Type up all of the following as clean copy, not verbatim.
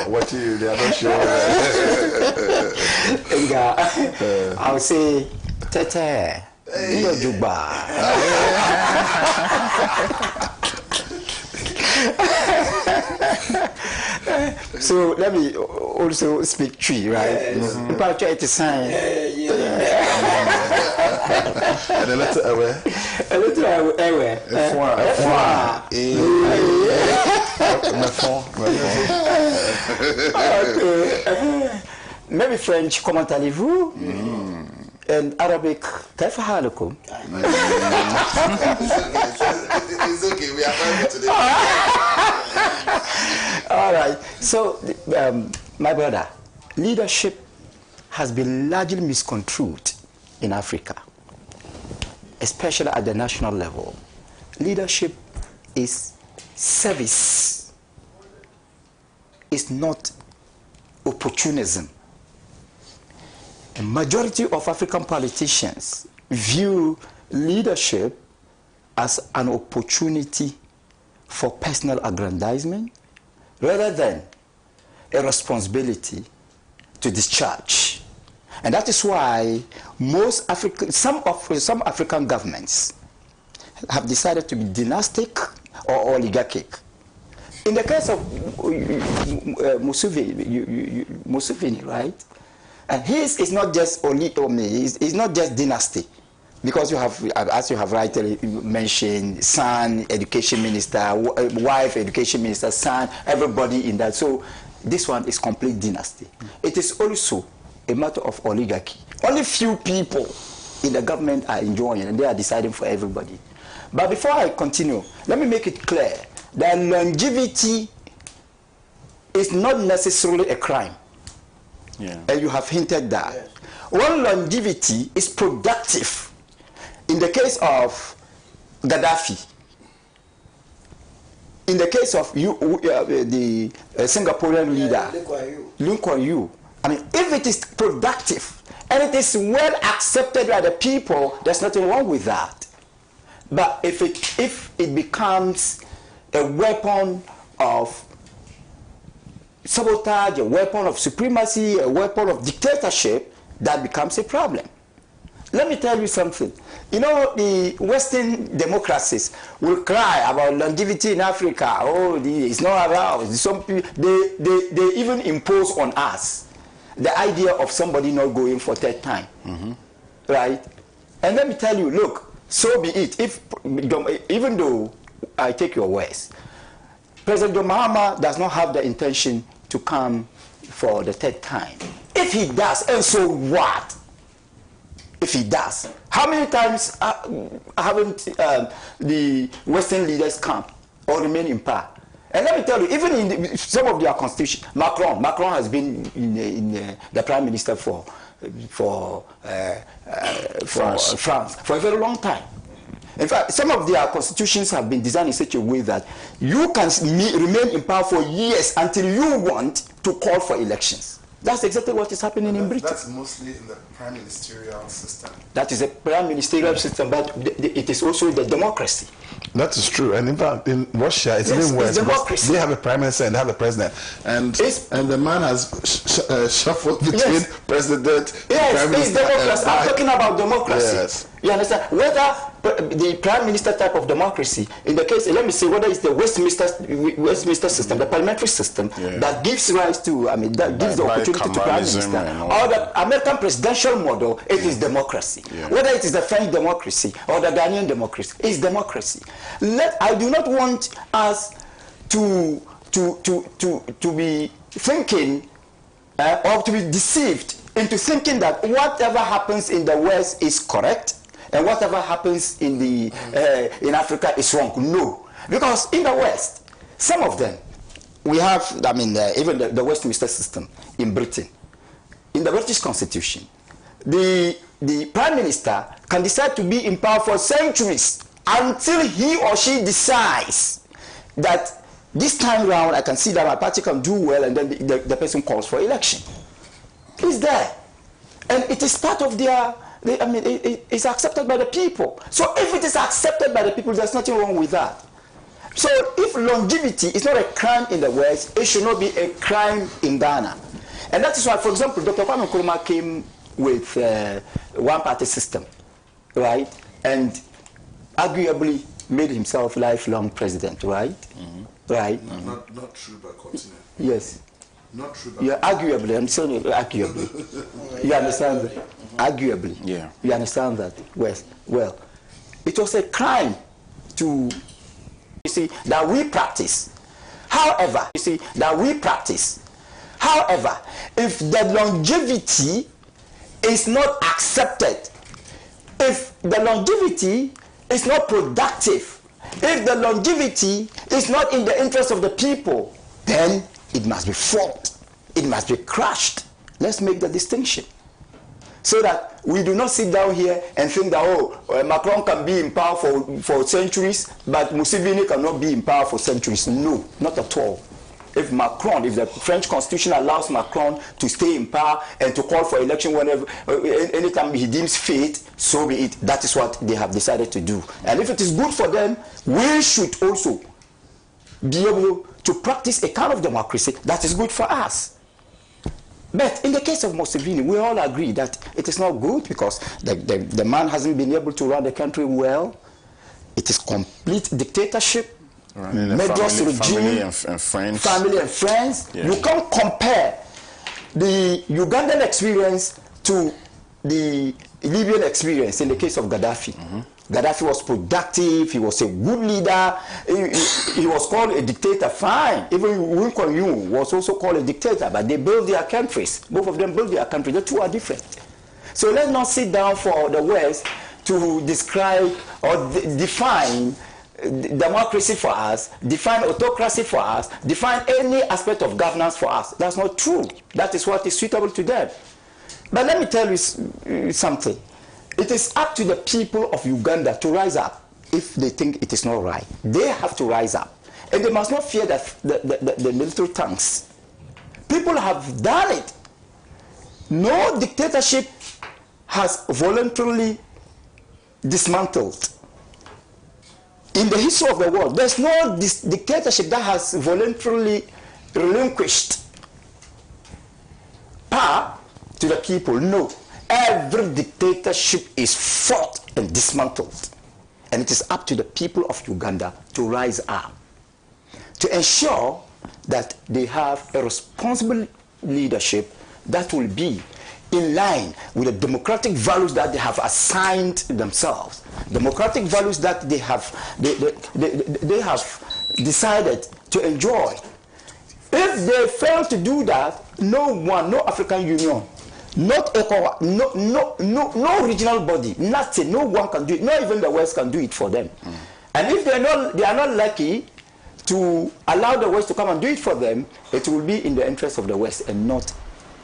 What you? They are not sure. I would say, Tete, Iyo Juba. So let me also speak tree, right? If I try to sign. And a little away. A little away. Maybe French, comment allez-vous? And Arabic, كيف حالكم? It's okay, we are fine today. All right. So, my brother, leadership has been largely misconstrued in Africa, especially at the national level. Leadership is service. It's not opportunism. A majority of African politicians view leadership as an opportunity for personal aggrandizement rather than a responsibility to discharge. And that is why some African governments have decided to be dynastic or oligarchic. In the case of Museveni, right? And his is not just it's not just dynasty, because you have, as you have rightly mentioned, son, education minister, wife, education minister, son, everybody in that. So this one is complete dynasty. It is also a matter of oligarchy. Only few people in the government are enjoying, and they are deciding for everybody. But before I continue, let me make it clear that longevity is not necessarily a crime. Yeah. And you have hinted that. Yes. One, longevity is productive. In the case of Gaddafi, in the case of the Singaporean leader, Lee Kuan Yew, I mean, if it is productive and it is well accepted by the people, there's nothing wrong with that. But if it becomes a weapon of sabotage, a weapon of supremacy, a weapon of dictatorship, that becomes a problem. Let me tell you something. You know, the Western democracies will cry about longevity in Africa. Oh, it's not around. Some people, they even impose on us the idea of somebody not going for third time. Right? And let me tell you, look, so be it. Even though I take your words, President John Mahama does not have the intention to come for the third time. If he does, and so what? If he does, how many times haven't the Western leaders come or remain in power? And let me tell you, even in some of their constitution, Macron has been in the prime minister for France for a very long time. In fact, some of their constitutions have been designed in such a way that you can remain in power for years until you want to call for elections. That's exactly what is happening in Britain. That's mostly in the prime ministerial system. That is a prime ministerial system, but it is also the democracy. That is true. And in fact, in Russia, it's even worse. They have a prime minister and they have a president. And the man has shuffled between president and prime minister. Democracy. I'm talking about democracy. Yes. You understand? Whether the prime minister type of democracy, in the case, let me say, whether it's the Westminster system, the parliamentary system, that gives rise to, that gives the opportunity to prime minister, or the American presidential model, it is democracy. Whether it is the French democracy or the Ghanaian democracy, it's democracy. I do not want us to be thinking or to be deceived into thinking that whatever happens in the West is correct and whatever happens in Africa is wrong. No, because in the West, some of them, we have, even the Westminster system in Britain, in the British Constitution, the Prime Minister can decide to be in power for centuries until he or she decides that this time round I can see that my party can do well, and then the person calls for election. It's there. And it is part of it's accepted by the people. So if it is accepted by the people, there's nothing wrong with that. So if longevity is not a crime in the West, it should not be a crime in Ghana. And that is why, for example, Dr. Kwame Nkrumah came with one-party system, right? And arguably made himself lifelong president, right? Right? No, not true, but continue. Yes. Not true, but arguably, I'm saying arguably. You understand that? Arguably. Yeah. You understand that? Well, it was a crime to, you see, that we practice. However, you see, that we practice. However, if the longevity is not accepted, if the longevity is not productive, if the longevity is not in the interest of the people, then it must be fought. It must be crushed. Let's make the distinction. So that we do not sit down here and think that, oh, Macron can be in power for centuries, but Museveni cannot be in power for centuries. No, not at all. If Macron, if the French constitution allows Macron to stay in power and to call for election whenever, anytime he deems fit, so be it. That is what they have decided to do. And if it is good for them, we should also be able to practice a kind of democracy that is good for us. But in the case of Museveni, we all agree that it is not good because the man hasn't been able to run the country well. It is complete dictatorship. Medros regime, family and friends. Yeah. You can't compare the Ugandan experience to the Libyan experience in the case of Gaddafi. Gaddafi was productive, he was a good leader, he was called a dictator, fine. Even Winkon Yu was also called a dictator, but they built their countries. Both of them built their countries. The two are different. So let's not sit down for the West to describe or define democracy for us, define autocracy for us, define any aspect of governance for us. That's not true. That is what is suitable to them. But let me tell you something. It is up to the people of Uganda to rise up if they think it is not right. They have to rise up. And they must not fear the military tanks. People have done it. No dictatorship has voluntarily dismantled. In the history of the world, there's no dictatorship that has voluntarily relinquished power to the people. No. Every dictatorship is fought and dismantled. And it is up to the people of Uganda to rise up, to ensure that they have a responsible leadership that will be in line with the democratic values that they have assigned themselves, democratic values that they have decided to enjoy. If they fail to do that, no one, no African Union, not ECOWAS, no regional body, nothing, no one can do it. Not even the West can do it for them. And if they are not lucky to allow the West to come and do it for them, it will be in the interest of the West and not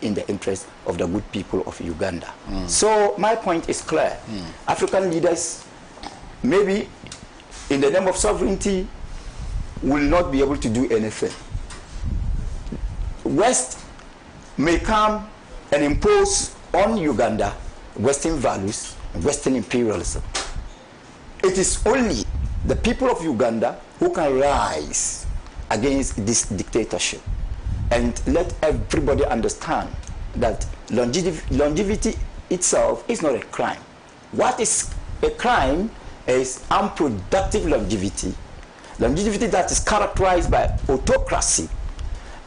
in the interest of the good people of Uganda. So my point is clear. African leaders, maybe in the name of sovereignty, will not be able to do anything. West may come and impose on Uganda Western values, Western imperialism. It is only the people of Uganda who can rise against this dictatorship and let everybody understand that longevity itself is not a crime. What is a crime is unproductive longevity, longevity that is characterized by autocracy,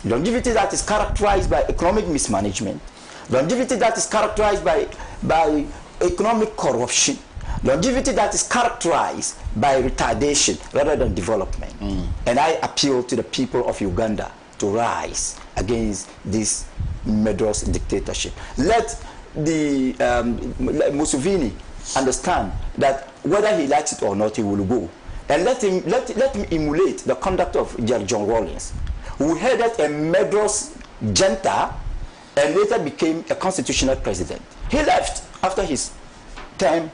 longevity that is characterized by economic mismanagement, longevity that is characterized by economic corruption, longevity that is characterized by retardation rather than development. And I appeal to the people of Uganda to rise against this murderous dictatorship. Let the Museveni understand that whether he likes it or not, he will go. And let him emulate the conduct of John Rawlings, who headed a murderous junta and later became a constitutional president. He left after his term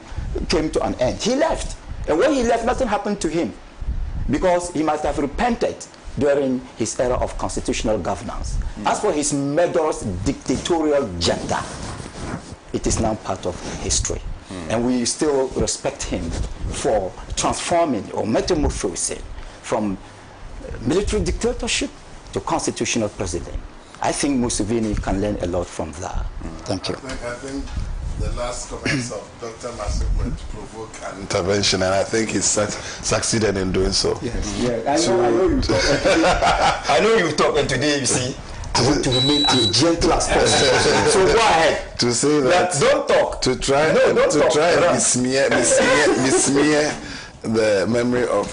came to an end. He left. And when he left, nothing happened to him because he must have repented during his era of constitutional governance. As for his murderous dictatorial junta, it is now part of history. And we still respect him for transforming or metamorphosing from military dictatorship to constitutional president. I think Museveni can learn a lot from that. Thank you. I think the last comments of Dr. Masuk were to provoke an intervention, and I think he's succeeded in doing so. Yes, yes. I know you talk. I know you talk, and today you see, I want to remain as gentle as possible. So go ahead. To say that, don't talk. To try and besmear the memory of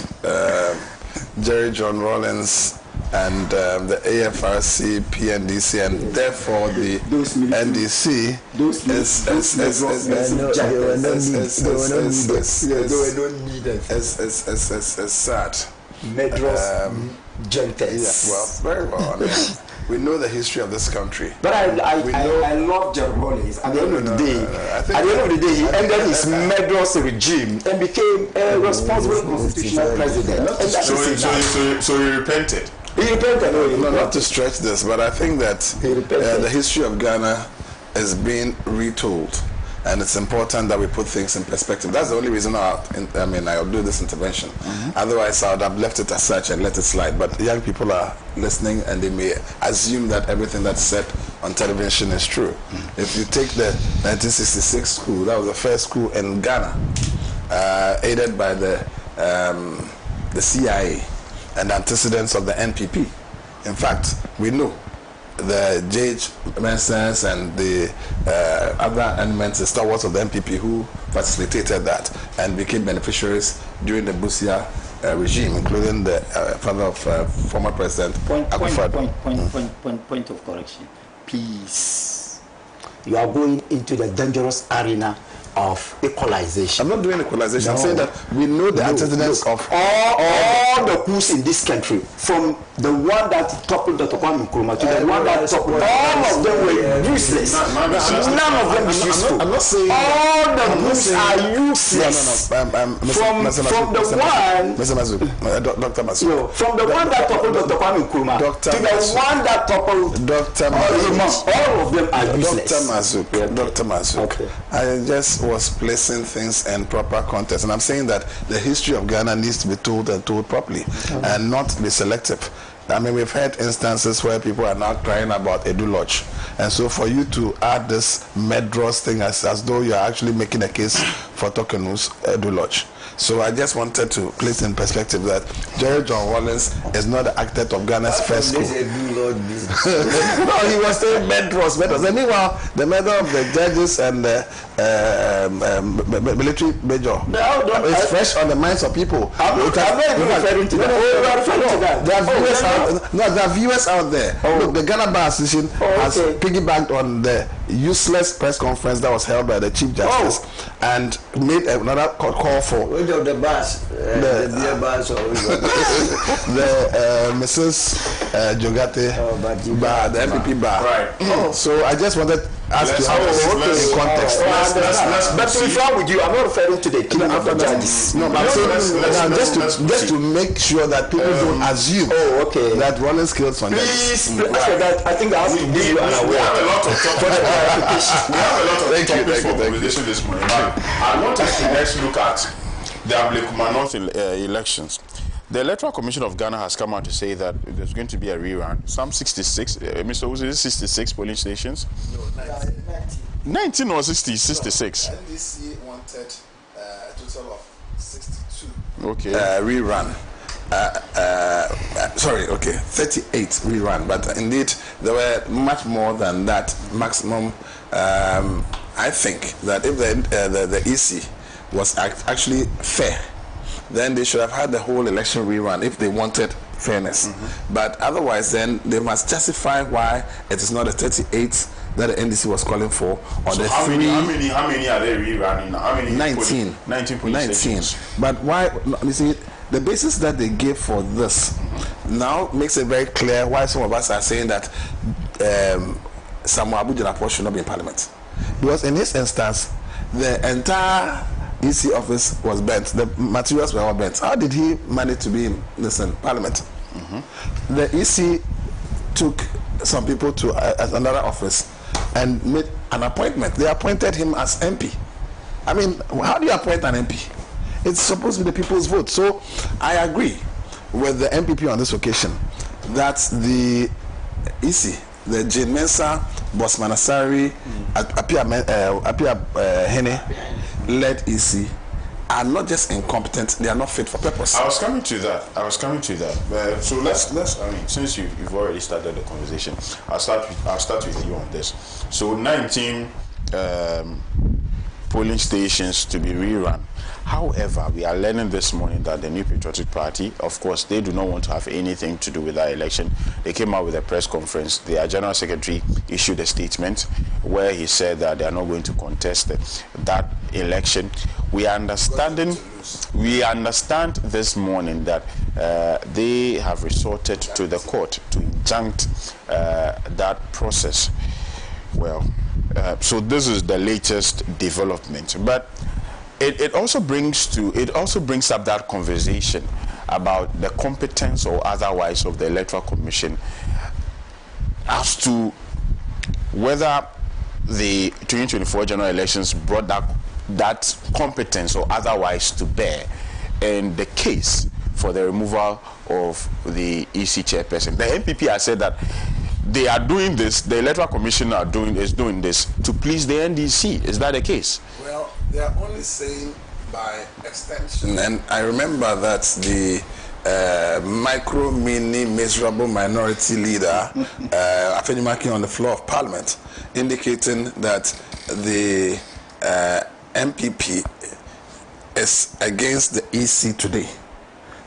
Jerry John Rawlings and the AFRC, PNDC, and therefore the NDC is sad. Medros gentes. Yeah, well, very well. I mean, we know the history of this country. But I love Jerry Rawlings. At the end of the day, he ended his Medros regime and became a responsible constitutional president. So he repented. He repented. No, not to stretch this, but I think that the history of Ghana is being retold, and it's important that we put things in perspective. That's the only reason I'll do this intervention. Otherwise, I would have left it as such and let it slide. But young people are listening, and they may assume that everything that's said on television is true. If you take the 1966 school, that was the first school in Ghana, aided by the CIA and the antecedents of the NPP. In fact, we know the J.H. Mensahs and the other elements, the stalwarts of the NPP who facilitated that and became beneficiaries during the Busia regime, including the father of former President Akufo-Addo. Point of correction. Please. You are going into the dangerous arena of equalization. I'm not doing equalization. I'm saying that we know the antecedents of all the coups in this country, from the one that toppled Dr. Kwame Nkrumah to the one that toppled, all of them were useless. None of them is useful. I'm not saying all the coups are useless. From the one that toppled Dr. Kwame Nkrumah to the one that toppled Dr. Masuk, all of them are useless. Dr. Masuk, I just was placing things in proper context, and I'm saying that the history of Ghana needs to be told and told properly, and not be selective. I mean, we've had instances where people are now crying about Edu Lodge, and so for you to add this Medros thing as though you're actually making a case for Tokenu's Edu Lodge. So I just wanted to place in perspective that Jerry John Rawlings is not the architect of Ghana's first school. No, he was saying Medros. And meanwhile, the matter of the judges and the military major is fresh on the minds of people. I'm not even referring to that. There are viewers out there. Look, the Ghana Bar Association has piggybacked on the useless press conference that was held by the Chief Justice and made another call for the bars, the beer bars, or the Mrs. Jogate bar, the MPP bar. Right. So I just wanted to ask you in context. But to be frank with you, I'm not referring to the killing of the judges. No, but I'm saying just to make sure that people don't assume that Rawlings killed some judges. Please, I think I have to give you an aware. We have a lot of topics for conversation this morning. I want us to next look at the Ablekuma North elections. The Electoral Commission of Ghana has come out to say that there's going to be a rerun. Some 66, Mr. Uzi, 66 polling stations? No, 19 or 66? NDC wanted a total of 62. Okay. Rerun. 38 rerun. But indeed, there were much more than that maximum. I think that if the EC was actually fair, then they should have had the whole election rerun if they wanted fairness. But otherwise, then they must justify why it is not the 38 that the NDC was calling for, or so the how many are they rerunning? How many? 19. 19. But why? You see, the basis that they gave for this now makes it very clear why some of us are saying that Samuel Abu Janapor should not be in Parliament. Because in this instance, the entire EC office was burnt. The materials were all burnt. How did he manage to be in Parliament? The EC took some people to another office and made an appointment. They appointed him as MP. I mean, how do you appoint an MP? It's supposed to be the people's vote. So I agree with the MPP on this occasion that the EC, the Jane Mensah, Bosman Asari, Apia Hene led EC are not just incompetent, they are not fit for purpose. I was coming to that. So let's. I mean, since you've already started the conversation, I'll start with you on this. So 19 polling stations to be rerun. However, we are learning this morning that the New Patriotic Party, of course, they do not want to have anything to do with that election. They came out with a press conference. Their General Secretary issued a statement where he said that they are not going to contest that election. We understand this morning that they have resorted to the court to injunct that process. Well, so this is the latest development, but it also brings up that conversation about the competence or otherwise of the Electoral Commission as to whether the 2024 general elections brought that competence or otherwise to bear in the case for the removal of the EC chairperson. The MPP has said that they are doing this, the Electoral Commission is doing this to please the NDC. Is that the case? Well, they are only saying by extension. And I remember that the micro, mini, miserable minority leader, Afenimaki, on the floor of Parliament, indicating that the MPP is against the EC today.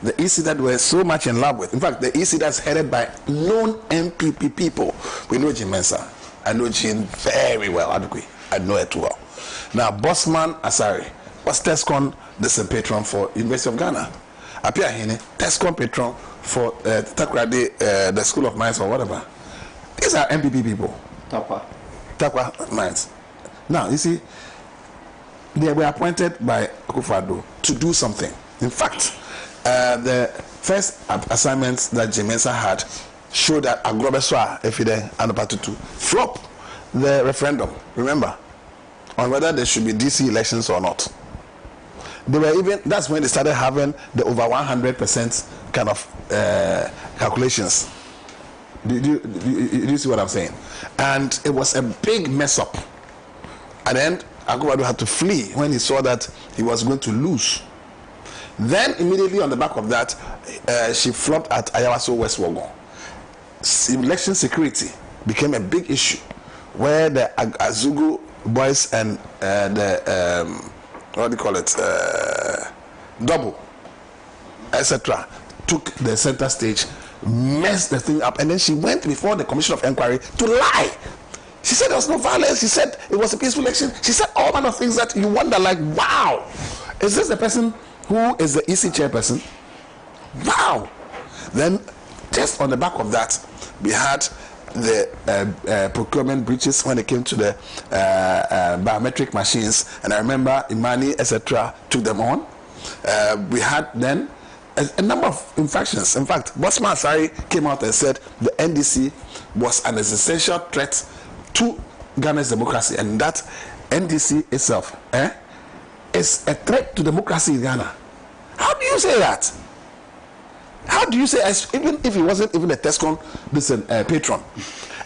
The EC that we're so much in love with. In fact, the EC that's headed by known MPP people. We know Jane Mensah. I know Jane very well. I know her too well. Now, Bosman Asari was TESCON patron for University of Ghana. Apia Hene, TESCON patron for Takrade, the School of Mines or whatever. These are MPP people. Takwa Mines. Now, you see, they were appointed by Akufo-Addo to do something. In fact, the first assignments that Jane Mensah had showed that Agrobeswa, Efide, and Patutu flop the referendum, remember, on whether there should be DC elections or not. They were even, that's when they started having the over 100% kind of calculations. Do you see what I'm saying? And it was a big mess up. At the end, Akufo-Addo had to flee when he saw that he was going to lose. Then immediately on the back of that, she flopped at Ayawaso West Wogon. Election security became a big issue, where the Azugu boys and the what do you call it, Double, etc., took the center stage, messed the thing up, and then she went before the Commission of Inquiry to lie. She said there was no violence. She said it was a peaceful election. She said all manner of things that you wonder, like, wow, is this the person who is the EC chairperson? Wow. Then, just on the back of that, we had the procurement breaches when it came to the biometric machines, and I remember Imani, etc., took them on. We had then a number of infractions. In fact, Bosman Asari came out and said the NDC was an existential threat to Ghana's democracy, and that NDC itself is a threat to democracy in Ghana. How do you say that? How do you say, even if he wasn't even a TESCON patron,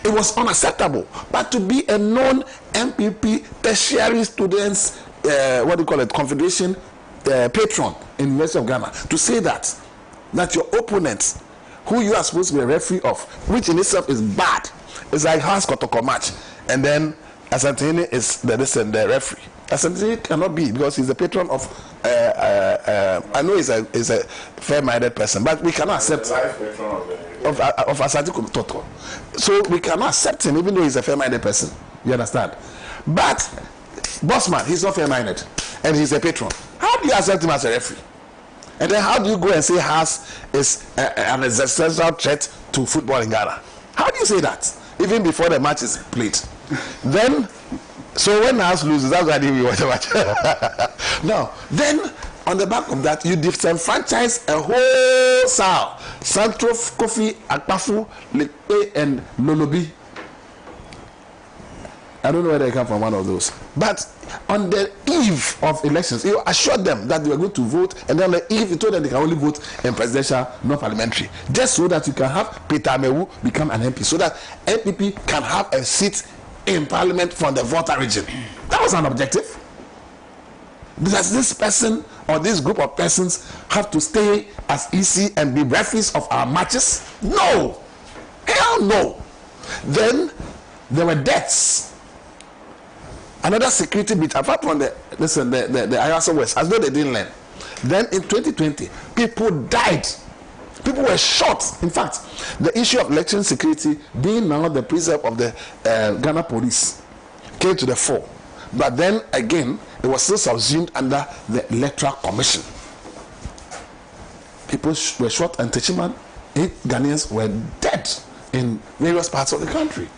it was unacceptable. But to be a known MPP tertiary students, what do you call it, confederation patron in the University of Ghana, to say that your opponent, who you are supposed to be a referee of, which in itself is bad, is like Hans Kotoko match, and then Asantini is the referee. Asantini cannot be, because he's the patron of I know he's a fair-minded person, but we cannot accept of Asante Kotoko. So we cannot accept him, even though he's a fair-minded person. You understand? But Bossman, he's not fair-minded, and he's a patron. How do you accept him as a referee? And then how do you go and say Haas is an existential threat to football in Ghana? How do you say that, even before the match is played? Then, so when Haas loses, that's why we watch the match. Now, then on the back of that, you disenfranchise a whole Sao, Santro, Kofi, Akpafu, Lepe, and Lolobi. I don't know where they come from, one of those. But on the eve of elections, you assured them that they were going to vote, and then on the eve, you told them they can only vote in presidential, not parliamentary, just so that you can have Peter Amewu become an MP, so that NPP can have a seat in parliament from the Volta region. That was an objective. Does this person or this group of persons have to stay as EC and be referees of our matches? No. Hell no. Then there were deaths. Another security bit, apart from the IRS West, as though they didn't learn. Then in 2020, people died. People were shot. In fact, the issue of election security being now the precept of the Ghana police came to the fore. But then again, it was still subsumed under the Electoral Commission. People were shot, and Techiman, 8 Ghanaians were dead in various parts of the country.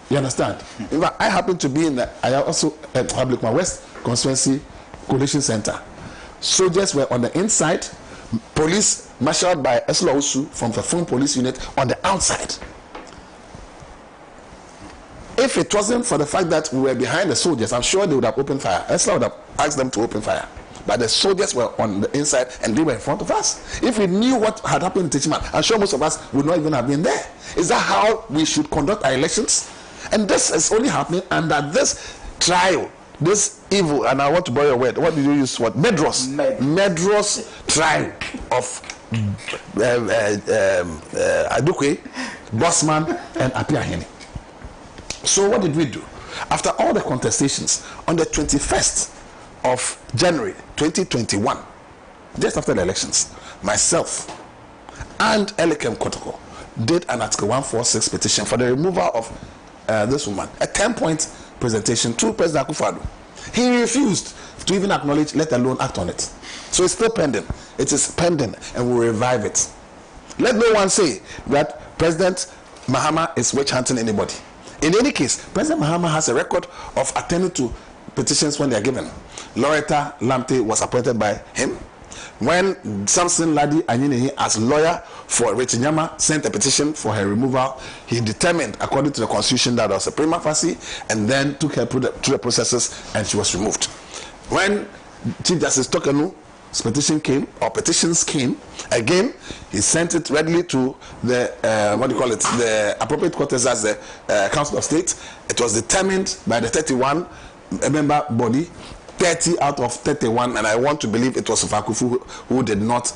You understand? In fact, I happen to be I also at Public West Constituency Coalition Center. Soldiers were on the inside, police marshaled by Eslo Osu from the Phone Police Unit on the outside. If it wasn't for the fact that we were behind the soldiers, I'm sure they would have opened fire. Eslo would have asked them to open fire. But the soldiers were on the inside and they were in front of us. If we knew what had happened in Techiman, I'm sure most of us would not even have been there. Is that how we should conduct our elections? And this is only happening under this trial, this evil, and I want to borrow a word. What did you use? What? Medros. Medros trial of Adukwe, Bossman, and Apiahene. So what did we do? After all the contestations, on the 21st of January 2021, just after the elections, myself and Elikem Kotoko did an Article 146 petition for the removal of this woman, a 10-point presentation to President Akufo-Addo. He refused to even acknowledge, let alone act on it. So it's still pending. It is pending, and we'll revive it. Let no one say that President Mahama is witch hunting anybody. In any case, President Mahama has a record of attending to petitions when they are given. Loretta Lamte was appointed by him. When Samson Ladi Anyinehi, as lawyer for Rechinyama, sent a petition for her removal, he determined, according to the constitution, that was a prima facie, and then took her through the processes, and she was removed. When Chief Justice Tokenu's petitions came, again, he sent it readily to the, the appropriate quarters as the Council of State. It was determined by the 31-member body, 30 out of 31, and I want to believe it was Fakufu who did not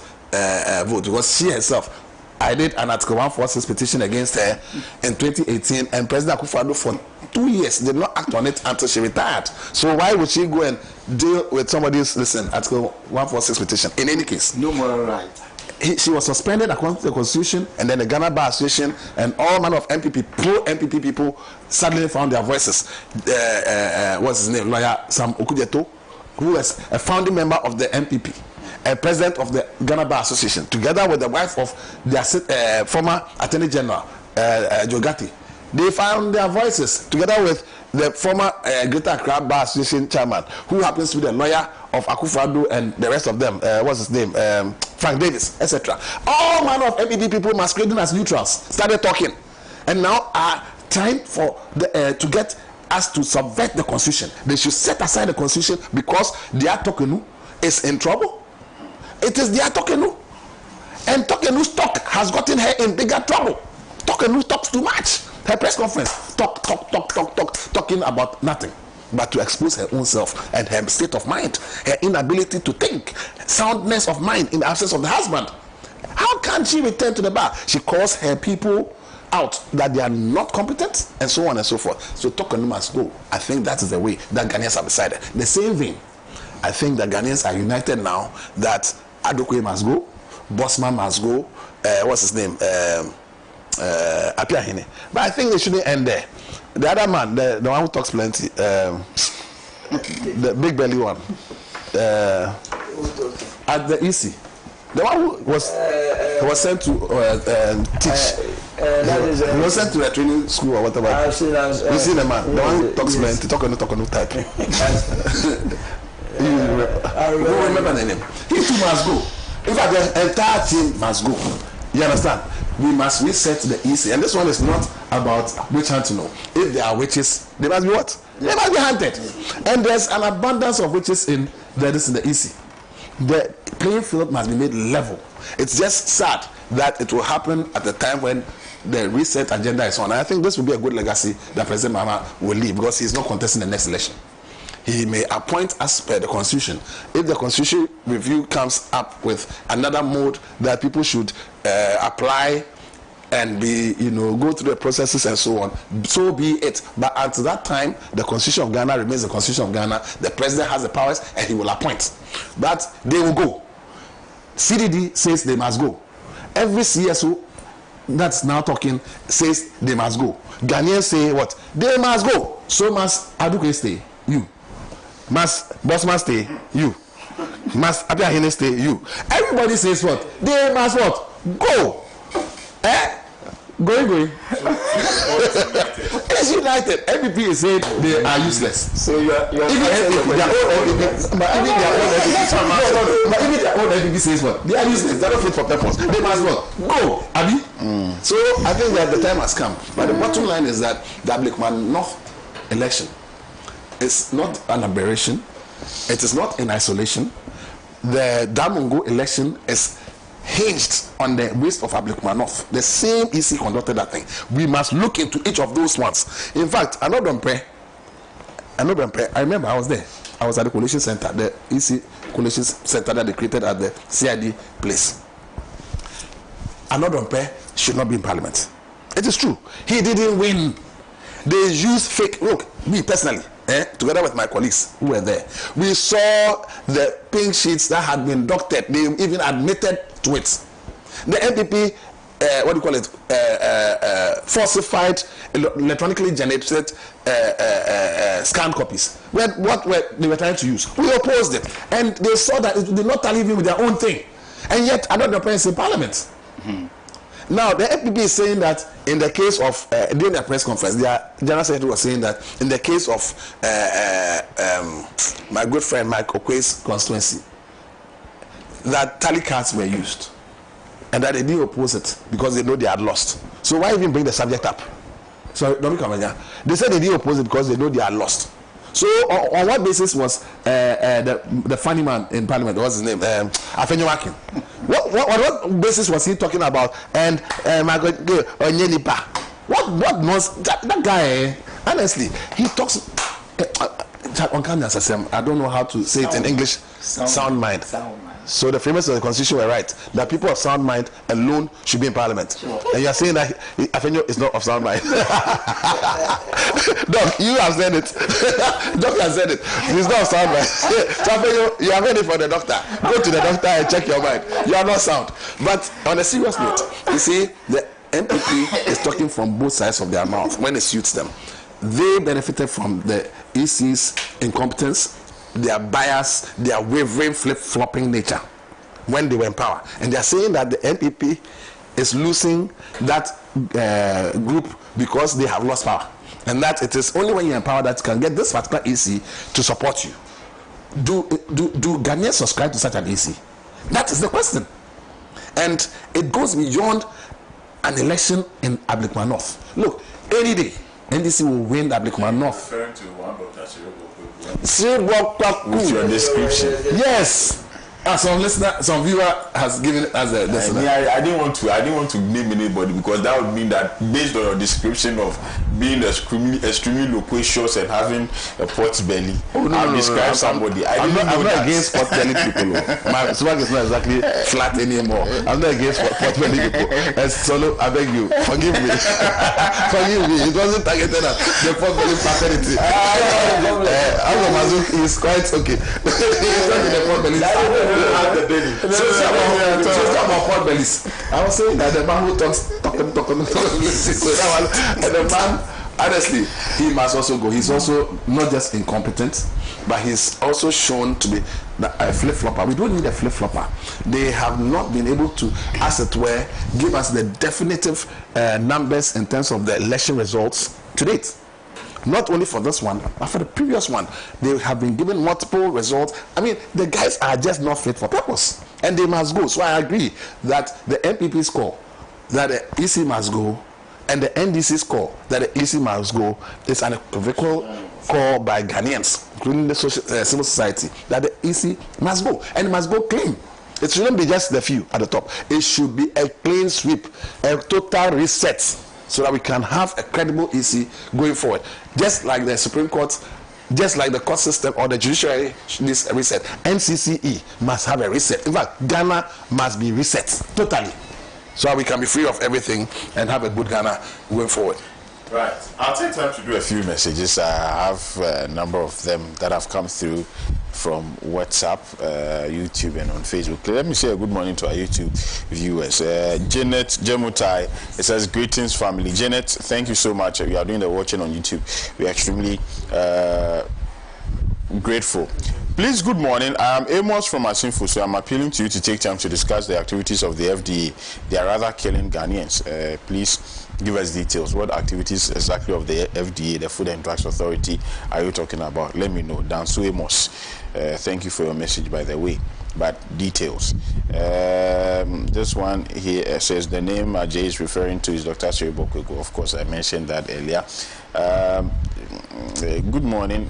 vote, because she herself, I did an Article 146 petition against her in 2018, and President Akufo-Addo for 2 years did not act on it until she retired. So why would she go and deal with somebody's, Article 146 petition? In any case, no moral right. She was suspended according to the Constitution, and then the Ghana Bar Association and all manner of MPP, pro-MPP people suddenly found their voices. What's his name? Lawyer Sam Okujeto, who was a founding member of the MPP, a president of the Ghana Bar Association, together with the wife of their former Attorney General, Jogati. They found their voices, together with the former Greater Accra Bar Association chairman, who happens to be the lawyer of Akufo-Addo and the rest of them. What's his name? Frank Davis, etc. All manner of MPP people masquerading as neutrals started talking, and now are trying for to get us to subvert the Constitution. They should set aside the Constitution because their Tokenu is in trouble. It is their Tokenu, and Tokenu's talk has gotten her in bigger trouble. Tokenu talks too much. Her press conference, talking about nothing but to expose her own self and her state of mind, her inability to think, soundness of mind in the absence of the husband. How can she return to the bar? She calls her people out that they are not competent, and so on and so forth. So Tokenu must go. I think that is the way that Ghanaians have decided. The same vein, I think that Ghanaians are united now that Adokwe must go, Bossman must go, what's his name? Apiahene. But I think they shouldn't end there. The other man, the one who talks plenty, the big belly one, at the EC, the one who was sent to teach. He was sent to a training school or whatever. You see the man, the one who talks plenty, talking type. You remember the name? He too must go. In fact, the entire team must go. You understand? we must reset the EC. And this one is not about witch hunting. No. If there are witches, they must be what? They must be hunted. And there's an abundance of witches in the EC. The playing field must be made level. It's just sad that it will happen at the time when the reset agenda is on. And I think this will be a good legacy that President Mahama will leave, because he's not contesting the next election. He may appoint as per the Constitution. If the Constitution review comes up with another mode that people should apply and be, go through the processes and so on, so be it. But until that time, the Constitution of Ghana remains the Constitution of Ghana. The president has the powers and he will appoint. But they will go. CDD says they must go. Every CSO that's now talking says they must go. Ghanaians say what? They must go. So must Aduke stay. You. Must Bossman stay? You. Must Abiahene stay? You. Everybody says what? They must what? Go. Going. It's united. MPP is saying they are useless. So you are even their own MPP says what? They are useless. They are not fit for purpose. They must what? Go. Abi? So I think that the time has come. But the bottom line is that the Ablikman North election is not an aberration. It is not in isolation. The Damongo election is hinged on the waste of Ablikman North. The same EC conducted that thing. We must look into each of those ones. In fact, I remember I was there. I was at the collation center, the EC collation center that they created at the CID place. Anodompe should not be in parliament. It is true. He didn't win. They used fake. Look, me personally, together with my colleagues who were there, we saw the pink sheets that had been doctored. They even admitted to it. The MPP, falsified, electronically generated scanned copies. What they were trying to use. We opposed it, and they saw that it did not tally even with their own thing, and yet another parents in parliament. Now the MPP is saying that in the case of during their press conference, their general secretary was saying that in the case of my good friend Mike Okwe's constituency, that tally cards were used, and that they didn't oppose it because they know they had lost. So why even bring the subject up? So they said they didn't oppose it because they know they had lost. So on what basis was the funny man in parliament, what's his name, Afenyo Akin? What basis was he talking about? And my God, Onyenipa. What nonsense? That guy, honestly, he talks. I don't know how to say it in English. Sound mind. So the famous of the Constitution were right that people of sound mind alone should be in parliament. Sure. And you are saying that Afenyo is not of sound mind. Doc, you have said it. Doc has said it. He's not of sound mind. So Afenyo, you are ready for the doctor. Go to the doctor and check your mind. You are not sound. But on a serious note, you see, the MPP is talking from both sides of their mouth when it suits them. They benefited from the EC's incompetence, their bias, their wavering, flip-flopping nature when they were in power. And they are saying that the NPP is losing that group because they have lost power. And that it is only when you're in power that you can get this particular EC to support you. Do Ghanaians subscribe to such an EC? That is the question. And it goes beyond an election in Ablikman North. Look, any day, NDC will win the Ablikman North. Referring to one Dr. With your description. Yes. Some listener, some viewer has given it as a listener. I didn't want to name anybody because that would mean that based on your description of being extremely loquacious and having a pot belly, I'll describe somebody. I'm not against pot belly people. My swag is not exactly flat anymore. I'm not against pot belly people. And Solo, I beg you, forgive me. Forgive me. It wasn't targeted at the pot belly fraternity. Mazu is quite okay. He's not in the pot belly. The belly. So about pot bellies. I was saying that the man who talks. So that one, and the man, honestly, he must also go. He's also not just incompetent, but he's also shown to be a flip-flopper. We don't need a flip-flopper. They have not been able to, as it were, give us the definitive numbers in terms of the election results to date. Not only for this one, but for the previous one. They have been given multiple results. I mean, the guys are just not fit for purpose. And they must go. So I agree that the MPP score that the EC must go, and the NDC's call that the EC must go is an equivocal call by Ghanaians, including the civil society, that the EC must go, and it must go clean. It shouldn't be just the few at the top. It should be a clean sweep, a total reset, so that we can have a credible EC going forward. Just like the Supreme Court, just like the court system or the judiciary needs a reset, NCCE must have a reset. In fact, Ghana must be reset totally, so that we can be free of everything and have a good Ghana going forward. Right. I'll take time to do a few messages. I have a number of them that have come through from WhatsApp, YouTube, and on Facebook. Let me say a good morning to our YouTube viewers. Janet Jemutai, it says, greetings family. Janet, thank you so much. You are doing the watching on YouTube. We are extremely grateful. Please, good morning. I am Amos from Asinfo, so I'm appealing to you to take time to discuss the activities of the FDA. They are rather killing Ghanaians. Please give us details. What activities exactly of the FDA, the Food and Drugs Authority, are you talking about? Let me know. Dansu Amos. Thank you for your message, by the way. But details. This one here says the name Ajay is referring to is Dr. Siribokwego. Of course, I mentioned that earlier. Good morning.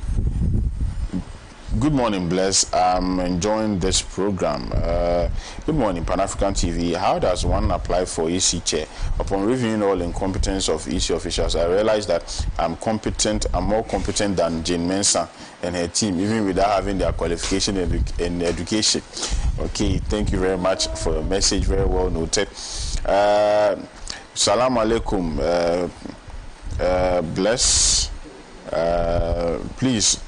Good morning, Bless. I'm enjoying this program. Good morning, Pan-African TV. How does one apply for EC chair? Upon reviewing all incompetence of EC officials, I realized that I'm more competent than Jane Mensah and her team, even without having their qualification in education. Okay, thank you very much for your message. Very well noted. Salam alaikum. Bless. Please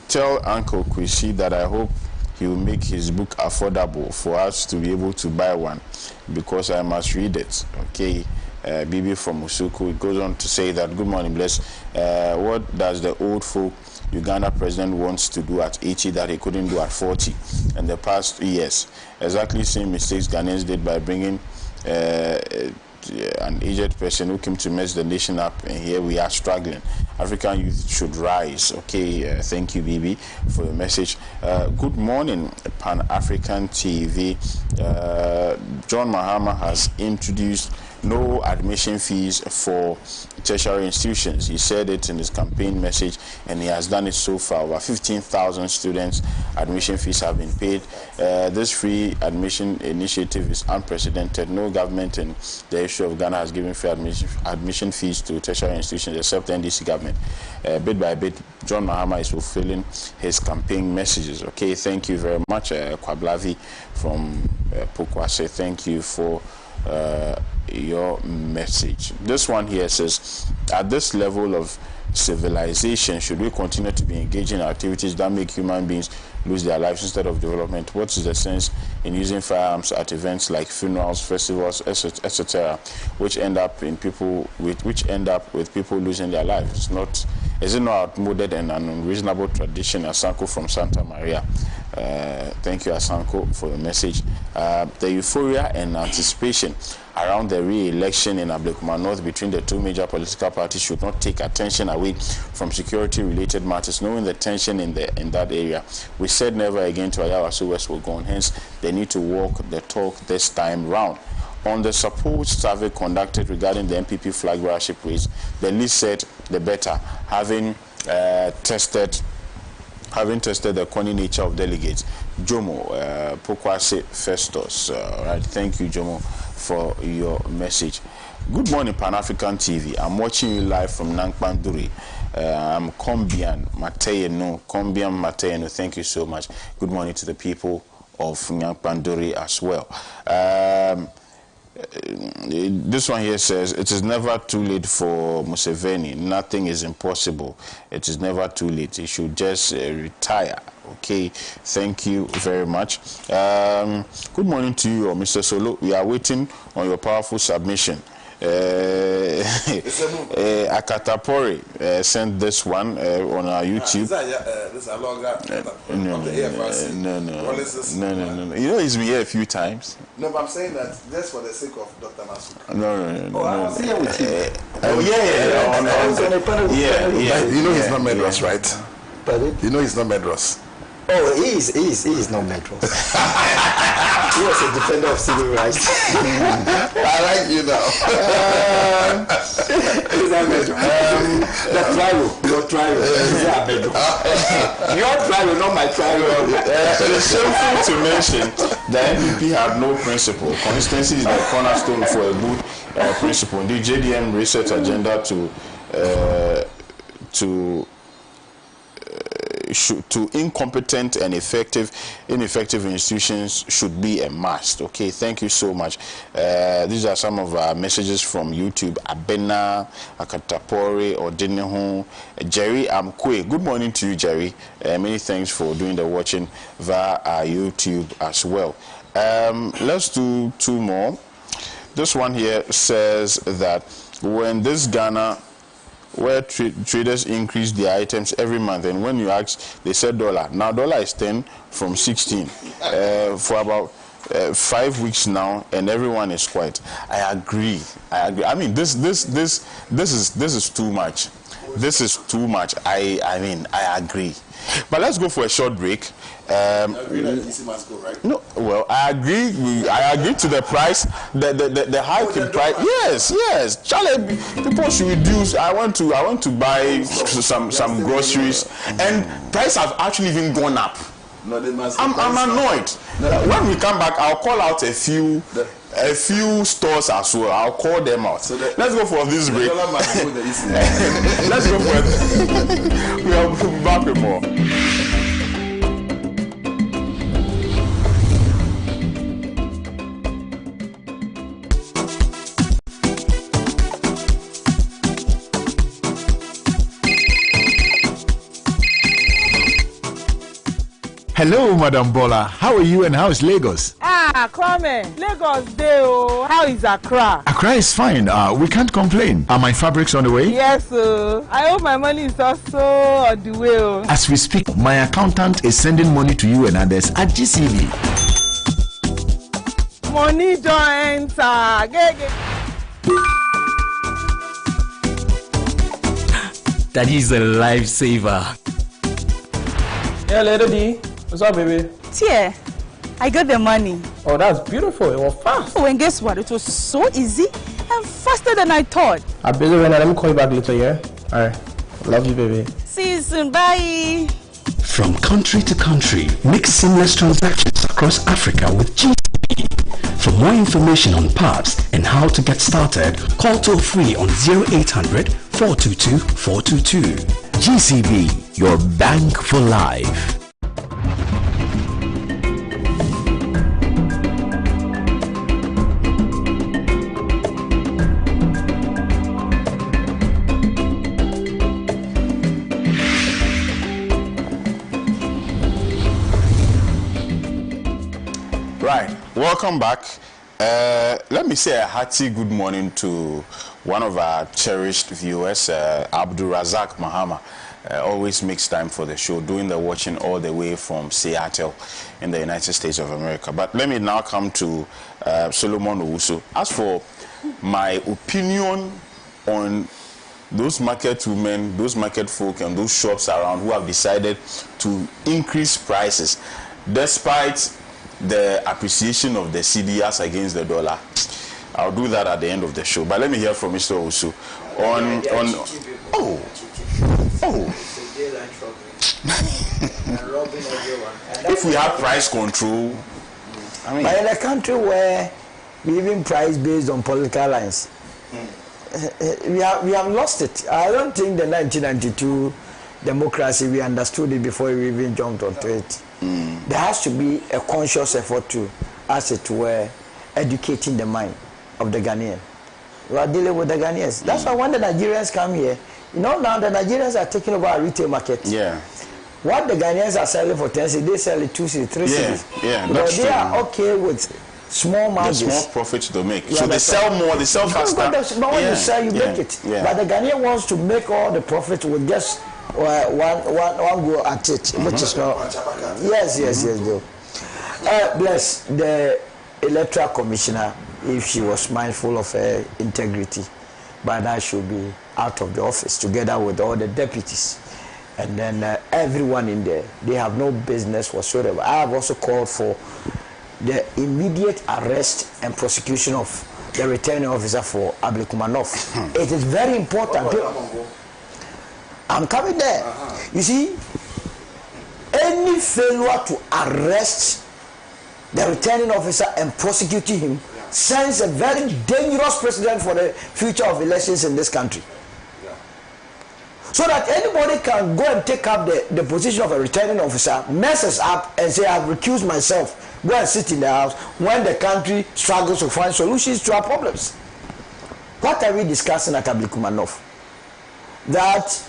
tell Uncle Kwesi that I hope he will make his book affordable for us to be able to buy one, because I must read it. Okay, Bibi from Usuku. It goes on to say that, good morning, Bless. What does the old folk Uganda president wants to do at 80 that he couldn't do at 40 in the past years? Exactly same mistakes Ghanaians did by bringing an aged person who came to mess the nation up, and here we are struggling. African youth should rise. Okay, thank you, Bibi, for your message. Good morning, Pan-African TV. John Mahama has introduced no admission fees for tertiary institutions. He said it in his campaign message, and he has done it so far. Over 15,000 students admission fees have been paid. This free admission initiative is unprecedented. No government in the issue of Ghana has given free admission fees to tertiary institutions except the NDC government. Bit by bit, John Mahama is fulfilling his campaign messages. Okay, thank you very much, Kwablavi from Pokwase. Thank you for your message. This one here says, at this level of civilization, should we continue to be engaging in activities that make human beings lose their lives instead of development? What is the sense in using firearms at events like funerals, festivals, etc., which end up with people losing their lives? Is it not outmoded and an unreasonable tradition? Asanko from Santa Maria. Thank you, Asanko, for your message. The euphoria and anticipation around the re-election in Ablekuma North between the two major political parties should not take attention away from security-related matters. Knowing the tension in that area, we said never again to Ayawaso West will go on. Hence, they need to walk the talk this time round. On the support survey conducted regarding the MPP flag bearership race, the least said the better, having tested the corny nature of delegates. Jomo, Pokwase Festus. Right, thank you, Jomo, for your message. Good morning, Pan-African TV. I'm watching you live from Nankpanduri. I'm Kombian Mateyeno. Thank you so much. Good morning to the people of Nankpanduri as well. This one here says, it is never too late for Museveni. Nothing is impossible. It is never too late. He should just retire. Okay, thank you very much. Good morning to you, Mr. Solo. We are waiting on your powerful submission. Akatapori sent this one on our YouTube. No. You know, he's been here a few times. No, but I'm saying that just for the sake of Dr. Masu. No. I was here with you. Yeah. You know he's not Medros, right? Pardon? You know he's not Medros. Oh, he is not Medros. He was a defender of civil rights. I like you now. The trial, your trial. Your trial, not my trial. It is shameful to mention the NPP have no principle. Consistency is the cornerstone for a good principle. The JDM research agenda to incompetent and ineffective institutions should be a must. Okay, thank you so much. These are some of our messages from YouTube. Abena, Akatapore, Odinehu, Jerry Amkwe. Good morning to you, Jerry. Many thanks for doing the watching via our YouTube as well. Let's do two more. This one here says that when this Ghana, where traders increase their items every month, and when you ask, they said dollar. Now dollar is 10 from 16 for about 5 weeks now, and everyone is quiet. I agree. I mean, this is too much. This is too much. I mean, I agree. But let's go for a short break. No, well, I agree. I agree to the price, the hike in price. Yes. Charlie, people should reduce. I want to buy some groceries, and price have actually even gone up. I'm annoyed. When we come back, I'll call out a few stores as well. I'll call them out. So let's go for this break. Let's go for it. We'll be back with more. Hello, Madam Bola. How are you and how is Lagos? Kwame, Lagos day. How is Accra? Accra is fine. We can't complain. Are my fabrics on the way? Yes, I hope my money is also on the way. As we speak, my accountant is sending money to you and others at GCB. Money don't enter. That is a lifesaver. Yeah, Lady D. What's up, baby? Tia, I got the money. Oh, that's beautiful. It was fast. Oh, and guess what? It was so easy and faster than I thought. I'm busy right now. Let me call you back later, yeah? All right. Love you, baby. See you soon. Bye. From country to country, make seamless transactions across Africa with GCB. For more information on PAPS and how to get started, call toll free on 0800 422 422. GCB, your bank for life. Right, welcome back. Let me say a hearty good morning to one of our cherished viewers, Abdul Razak Mahama. Always makes time for the show, doing the watching all the way from Seattle in the United States of America. But let me now come to Solomon Owusu. As for my opinion on those market women, those market folk, and those shops around who have decided to increase prices despite the appreciation of the cedi as against the dollar, I'll do that at the end of the show. But let me hear from Mr. Owusu on if we have price control, I mean, but in a country where we even price based on political lines, we have lost it. I don't think the 1992 democracy, we understood it before we even jumped onto it. There has to be a conscious effort to, as it were, educating the mind of the Ghanaian. We are dealing with the Ghanaians. That's why when the Nigerians come here, you know, now the Nigerians are taking over our retail market. Yeah. What the Ghanaians are selling for 10 cedis, they sell it 2 cedis, 3 cedis. Yeah, but they are okay with small margins. The small profits to make. So they sell more, they sell faster. But when you sell, you make it. Yeah. But the Ghanaian wants to make all the profit with just one go at it, which is not. Yes, Joe. Bless the Electoral Commissioner, if she was mindful of her integrity, by now she'll be out of the office together with all the deputies. And then everyone in there, they have no business whatsoever. I have also called for the immediate arrest and prosecution of the returning officer for Ablekumanov. It is very important. I'm coming there. You see, any failure to arrest the returning officer and prosecute him sends a very dangerous precedent for the future of elections in this country. So that anybody can go and take up the position of a returning officer, messes up and say, I've recused myself, go and sit in the house when the country struggles to find solutions to our problems. What are we discussing at Ablekumanov? That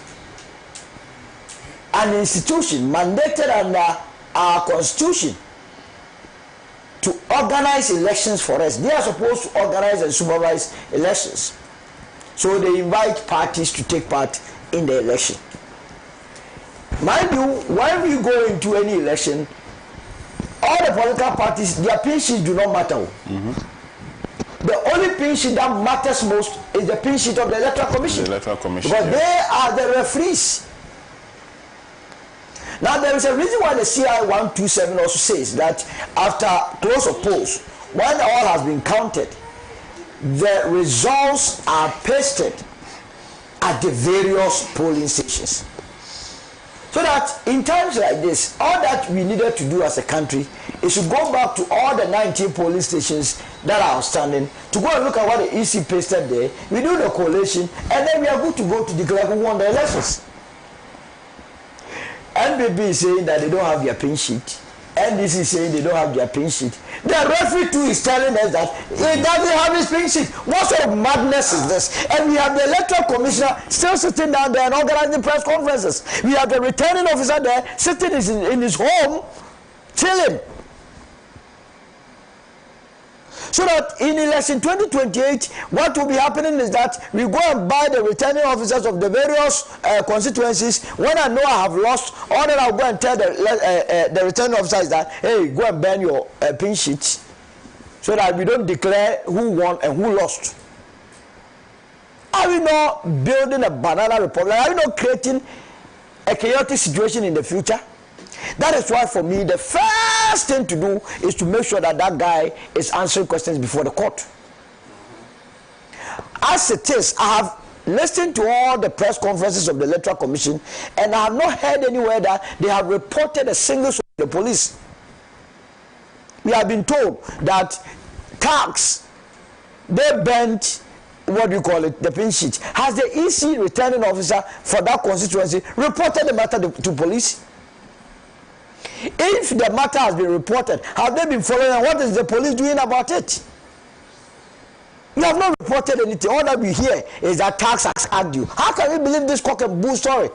an institution mandated under our constitution to organize elections for us. They are supposed to organize and supervise elections. So they invite parties to take part in the election. Mind you, when we go into any election, all the political parties, their pin sheets do not matter. The only pin sheet that matters most is the pin sheet of the Electoral Commission. The Electoral Commission. Because they are the referees. Now there is a reason why the CI 127 also says that after close of polls, when all has been counted, the results are pasted at the various polling stations. So that in times like this, all that we needed to do as a country is to go back to all the 19 polling stations that are outstanding, to go and look at what the EC pasted there, we do the collation, and then we are good to go to declare who won the elections. NBB is saying that they don't have their pin sheet. NDC is saying they don't have their pin sheet. The referee too is telling us that he doesn't have his pin sheet. What sort of madness is this? And we have the Electoral Commissioner still sitting down there and organizing press conferences. We have the returning officer there sitting in his home, chilling. So that in election 2028, what will be happening is that we go and buy the returning officers of the various constituencies. When I know I have lost, all that I'll go and tell the returning officers that, hey, go and burn your pin sheets, so that we don't declare who won and who lost. Are we not building a banana republic? Are we not creating a chaotic situation in the future? That is why for me the first thing to do is to make sure that that guy is answering questions before the court. As it is, I have listened to all the press conferences of the Electoral Commission, and I have not heard anywhere that they have reported a single source to the police. We have been told that tax, they bent, what do you call it, the pin sheet. Has the EC returning officer for that constituency reported the matter to police? If the matter has been reported, have they been following, and what is the police doing about it? You have not reported anything. All that we hear is that tax has hacked you. How can we believe this cock and bull story?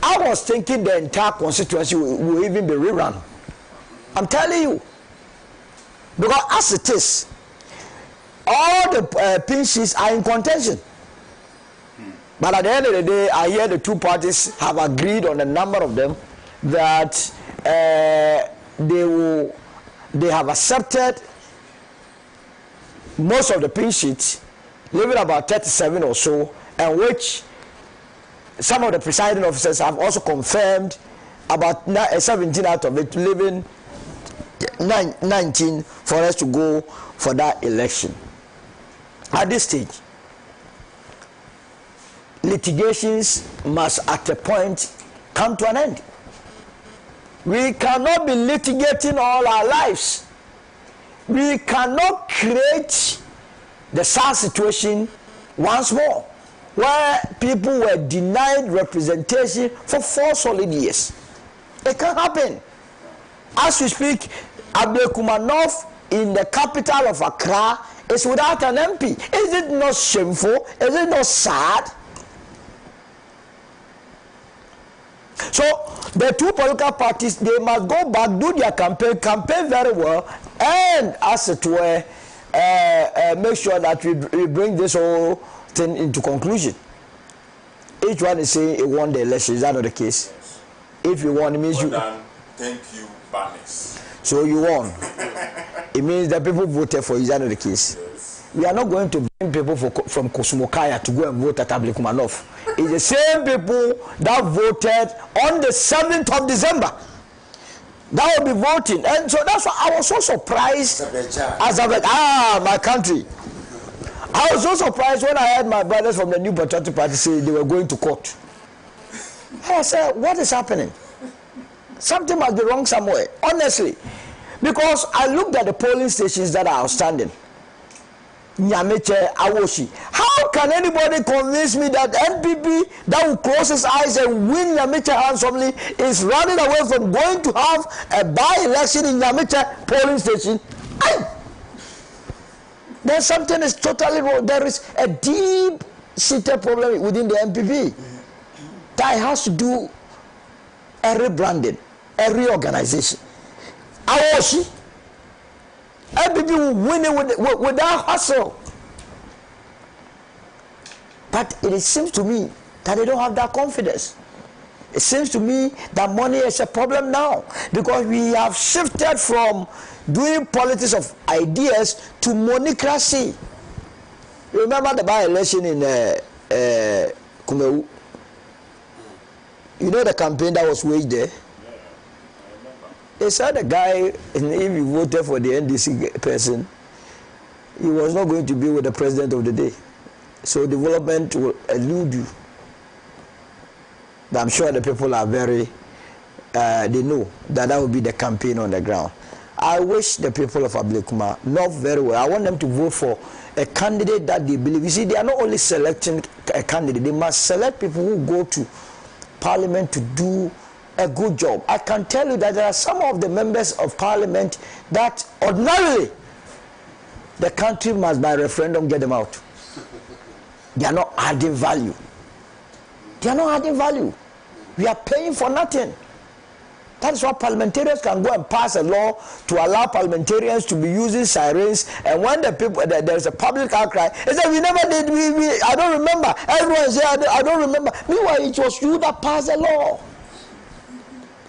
I was thinking the entire constituency will even be rerun. I'm telling you. Because as it is, all the pin sheets are in contention. But at the end of the day, I hear the two parties have agreed on a number of them that they have accepted most of the pin sheets, leaving about 37 or so, and which some of the presiding officers have also confirmed about 17 out of it, leaving 19 for us to go for that election. At this stage, litigations must at a point come to an end. We cannot be litigating all our lives. We cannot create the sad situation once more, where people were denied representation for 4 solid years. It can happen. As we speak, Ablekumanov in the capital of Accra is without an MP. Is it not shameful? Is it not sad? So the two political parties, they must go back, do their campaign very well, and as it were, make sure that we bring this whole thing into conclusion. Each one is saying he won the election. Is that not the case? Yes. If you won, it means Thank you, banners. So you won. It means that people voted for you. Is that not the case? Yes. We are not going to bring people from Kosumokaya to go and vote at Ablekumanov. It's the same people that voted on the 7th of December. That will be voting. And so that's why I was so surprised as I went, my country. I was so surprised when I heard my brothers from the New Patriotic Party say they were going to court. And I said, what is happening? Something must be wrong somewhere, honestly. Because I looked at the polling stations that are outstanding. Nyameche, Awoshi. How can anybody convince me that NPP that will close his eyes and win Nyameche handsomely is running away from going to have a by-election in Nyameche polling station? There's something is totally wrong. There is a deep-seated problem within the NPP that has to do a rebranding, a reorganization. Awoshi. NPP will win it with that hustle. But it seems to me that they don't have that confidence. It seems to me that money is a problem now because we have shifted from doing politics of ideas to monocracy. You remember the by-election in Kumewu? You know the campaign that was waged there? They said the guy, if he voted for the NDC person, he was not going to be with the president of the day. So development will elude you. But I'm sure the people are very, they know that will be the campaign on the ground. I wish the people of Ablekuma know very well. I want them to vote for a candidate that they believe. You see, they are not only selecting a candidate, they must select people who go to parliament to do a good job. I can tell you that there are some of the members of parliament that ordinarily the country must by referendum get them out. They are not adding value. They are not adding value. We are paying for nothing. That is why parliamentarians can go and pass a law to allow parliamentarians to be using sirens, and when the people there is a public outcry, they say we never did, I don't remember. Everyone say I don't remember. Meanwhile, it was you that passed the law.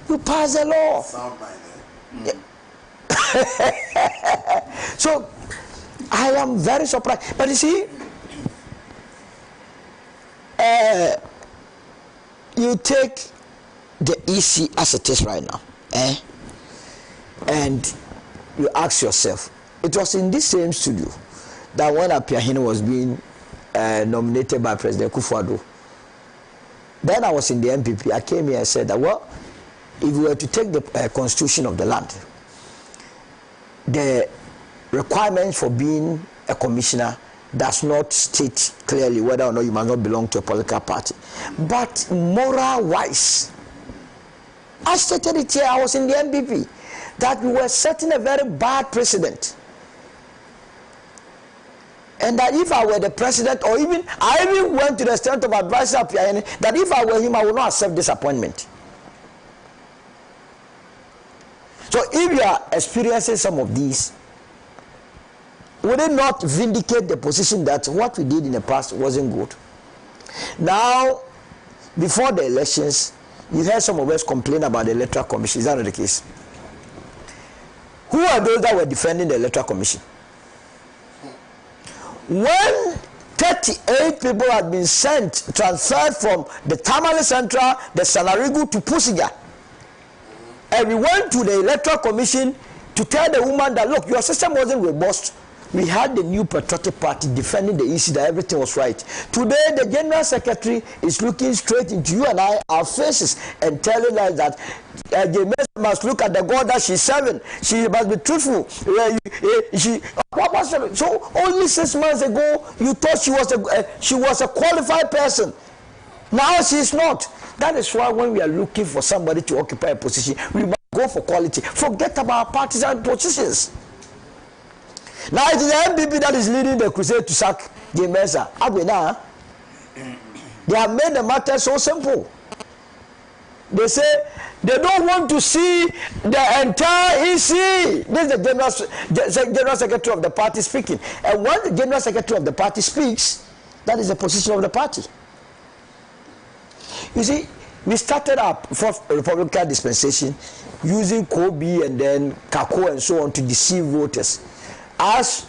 You pass the law. Sound mind, So I am very surprised. But you see, you take the EC as it is right now, and you ask yourself, it was in this same studio that when Apiahene was being nominated by President Kufuor, then I was in the MPP. I came here and said that, well, if we were to take the constitution of the land, the requirements for being a commissioner does not state clearly whether or not you must not belong to a political party. But moral-wise, I stated it here, I was in the MPP, that we were setting a very bad precedent. And that if I were the president, or even, I even went to the extent of advising Apiahene, that if I were him, I would not accept this appointment. So if you are experiencing some of these, would it not vindicate the position that what we did in the past wasn't good? Now, before the elections, you heard some of us complain about the Electoral Commission. Is that not the case? Who are those that were defending the Electoral Commission? When 38 people had been transferred from the Tamale Central, the Sanarigu to Pusiga, and we went to the Electoral Commission to tell the woman that, look, your system wasn't robust. We had the New Patriotic Party defending the issue that everything was right. Today, the General Secretary is looking straight into you and I, our faces, and telling us that the must look at the God that she's serving. She must be truthful. So only 6 months ago, you thought she was a qualified person. Now she's not. That is why when we are looking for somebody to occupy a position, we must go for quality. Forget about partisan positions. Now it is the MPP that is leading the crusade to sack Jemesa. They have made the matter so simple. They say they don't want to see the entire EC. This is the General Secretary of the party speaking. And when the General Secretary of the party speaks, that is the position of the party. You see, we started our fourth Republican dispensation using Kobe and then Kako and so on to deceive voters. As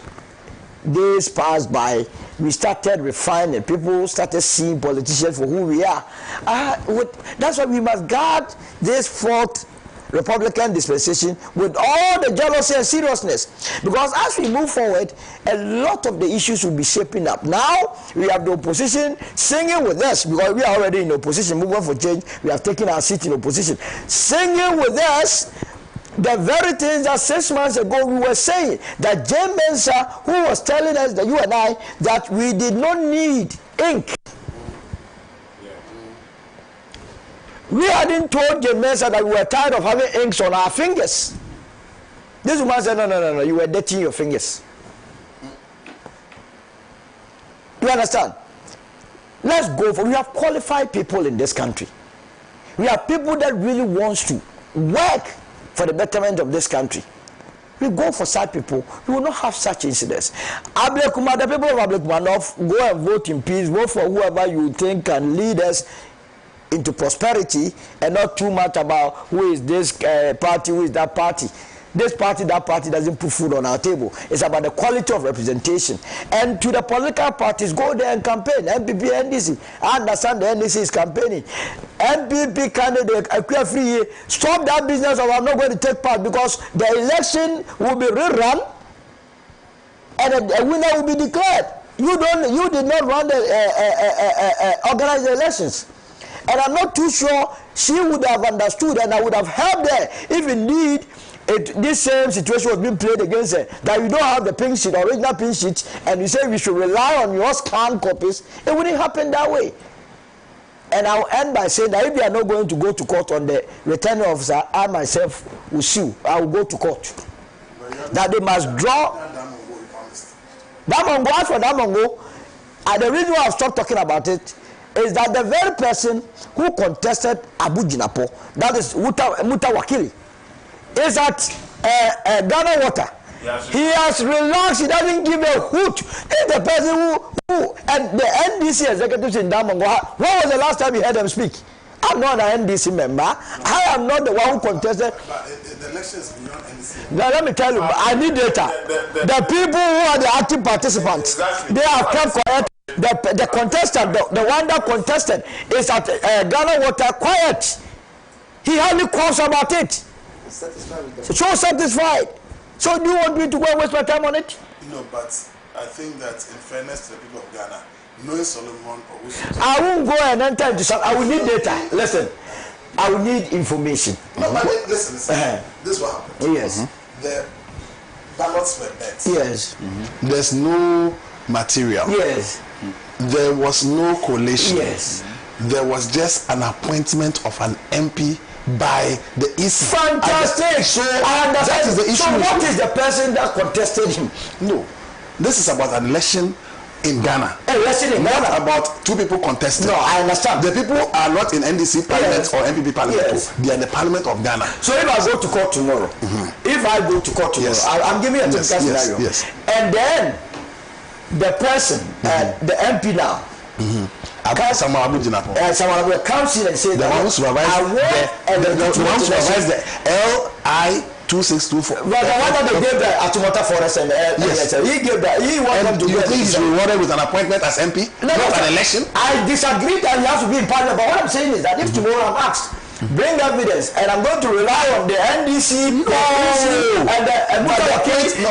days passed by, we started refining. People started seeing politicians for who we are. That's why we must guard this fourth Republican dispensation with all the jealousy and seriousness. Because as we move forward, a lot of the issues will be shaping up. Now, we have the opposition singing with us, because we are already in opposition, moving for change. We have taken our seat in opposition. Singing with us the very things that 6 months ago we were saying, that Jay Mensah, who was telling us, that you and I, that we did not need ink. We hadn't told Jay Mensah that we were tired of having inks on our fingers. This woman said, no, you were dirtying your fingers. You understand? Let's go for, we have qualified people in this country. We have people that really wants to work for the betterment of this country. We go for such people, we will not have such incidents. Ablekuma, the people of Ablekuma, go and vote in peace, vote for whoever you think can lead us into prosperity, and not too much about who is this party, who is that party. This party, that party doesn't put food on our table. It's about the quality of representation. And to the political parties, go there and campaign. MPP, NDC. I understand the NDC is campaigning. MPP candidate, stop that business of I'm not going to take part, because the election will be rerun and a winner will be declared. You did not run the organize the elections. And I'm not too sure she would have understood, and I would have helped her if indeed this same situation was being played against her, that you don't have the pink sheet, original pink sheet, and you say we should rely on your scanned copies. It wouldn't happen that way. And I'll end by saying that if you are not going to go to court on the returning officer, I myself will sue. I will go to court. That they must draw. Damongo, as for Damongo, and the reason why I've stopped talking about it is that the very person who contested Abu Jinapo, that is Muta Wakili, is at Ghana Water. Yes. He has relaxed, he doesn't give a hoot. He's the person who and the NDC executives in Damongo, when was the last time you heard them speak? I'm not an NDC member. I am not the one who contested. But the election is beyond NDC. Now let me tell you, I need data. The people who are the active participants, exactly. They have kept quiet. The contestant, the one that contested is at Ghana Water quiet. He hardly calls about it. So satisfied. So do you want me to go and waste my time on it? No, but I think that in fairness to the people of Ghana, knowing Solomon, I won't go and enter into something. I will need data. Listen, I will need information. No, but listen. This is what happened. Yes. The ballots were bet. Yes. There's no material. Yes. There was no collation. Yes. There was just an appointment of an MP by the EC. Fantastic. So that is the issue. So what is the person that contested him? No, this is about an election in Ghana. Election in Ghana. Not about two people contesting. No, I understand. The people are not in NDC parliament, yes, or MPP parliament. Yes. They are in the parliament of Ghana. So if I go to court tomorrow, if I go to court tomorrow, yes, I'm giving a typical scenario. Yes. And then the person, the MP now, Someone comes in and says the one who supervised the LI2624. But the one that they gave the Atumota Forest and yes, he gave that. He wanted to. You think he's rewarded with an appointment as MP, not an election? I disagree that you have to be in parliament. But what I'm saying is that if tomorrow I'm asked, bring evidence, and I'm going to rely on the NDC and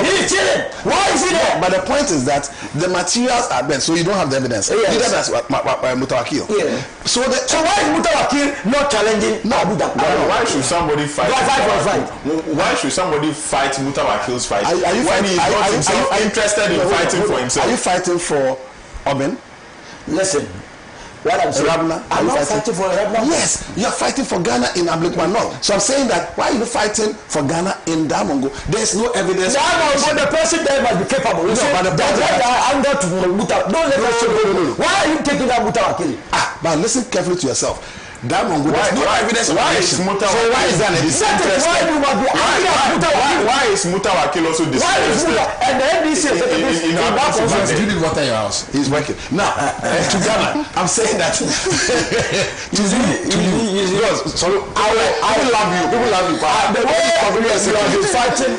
he's chilling. Why is he there? But the point is that the materials are bent, so you don't have the evidence. Yes. Neither does Mutawakil. Yeah. So why is Mutawakil not challenging? Why should somebody fight? Why should somebody fight Mutawakil's fight? Are you interested in fighting for himself? Are you fighting for Oben? Listen. What I'm saying, I'm not fighting for Rabna. Yes, you are fighting for Ghana in Ablekuma North. So I'm saying that why are you fighting for Ghana in Damongo? There's no evidence. Damongo, the person there must be capable. No, but I'm not to Muta. Don't let us go. Why are you taking that Muta Wakili? But listen carefully to yourself. Damongo, there's no evidence. Why is Muta? So why is that? Why is Mutawakil also disinterested? And the NDC he didn't water your house. He's working now. To Ghana, I'm saying that to you. So I will love you. People love you. The way you are fighting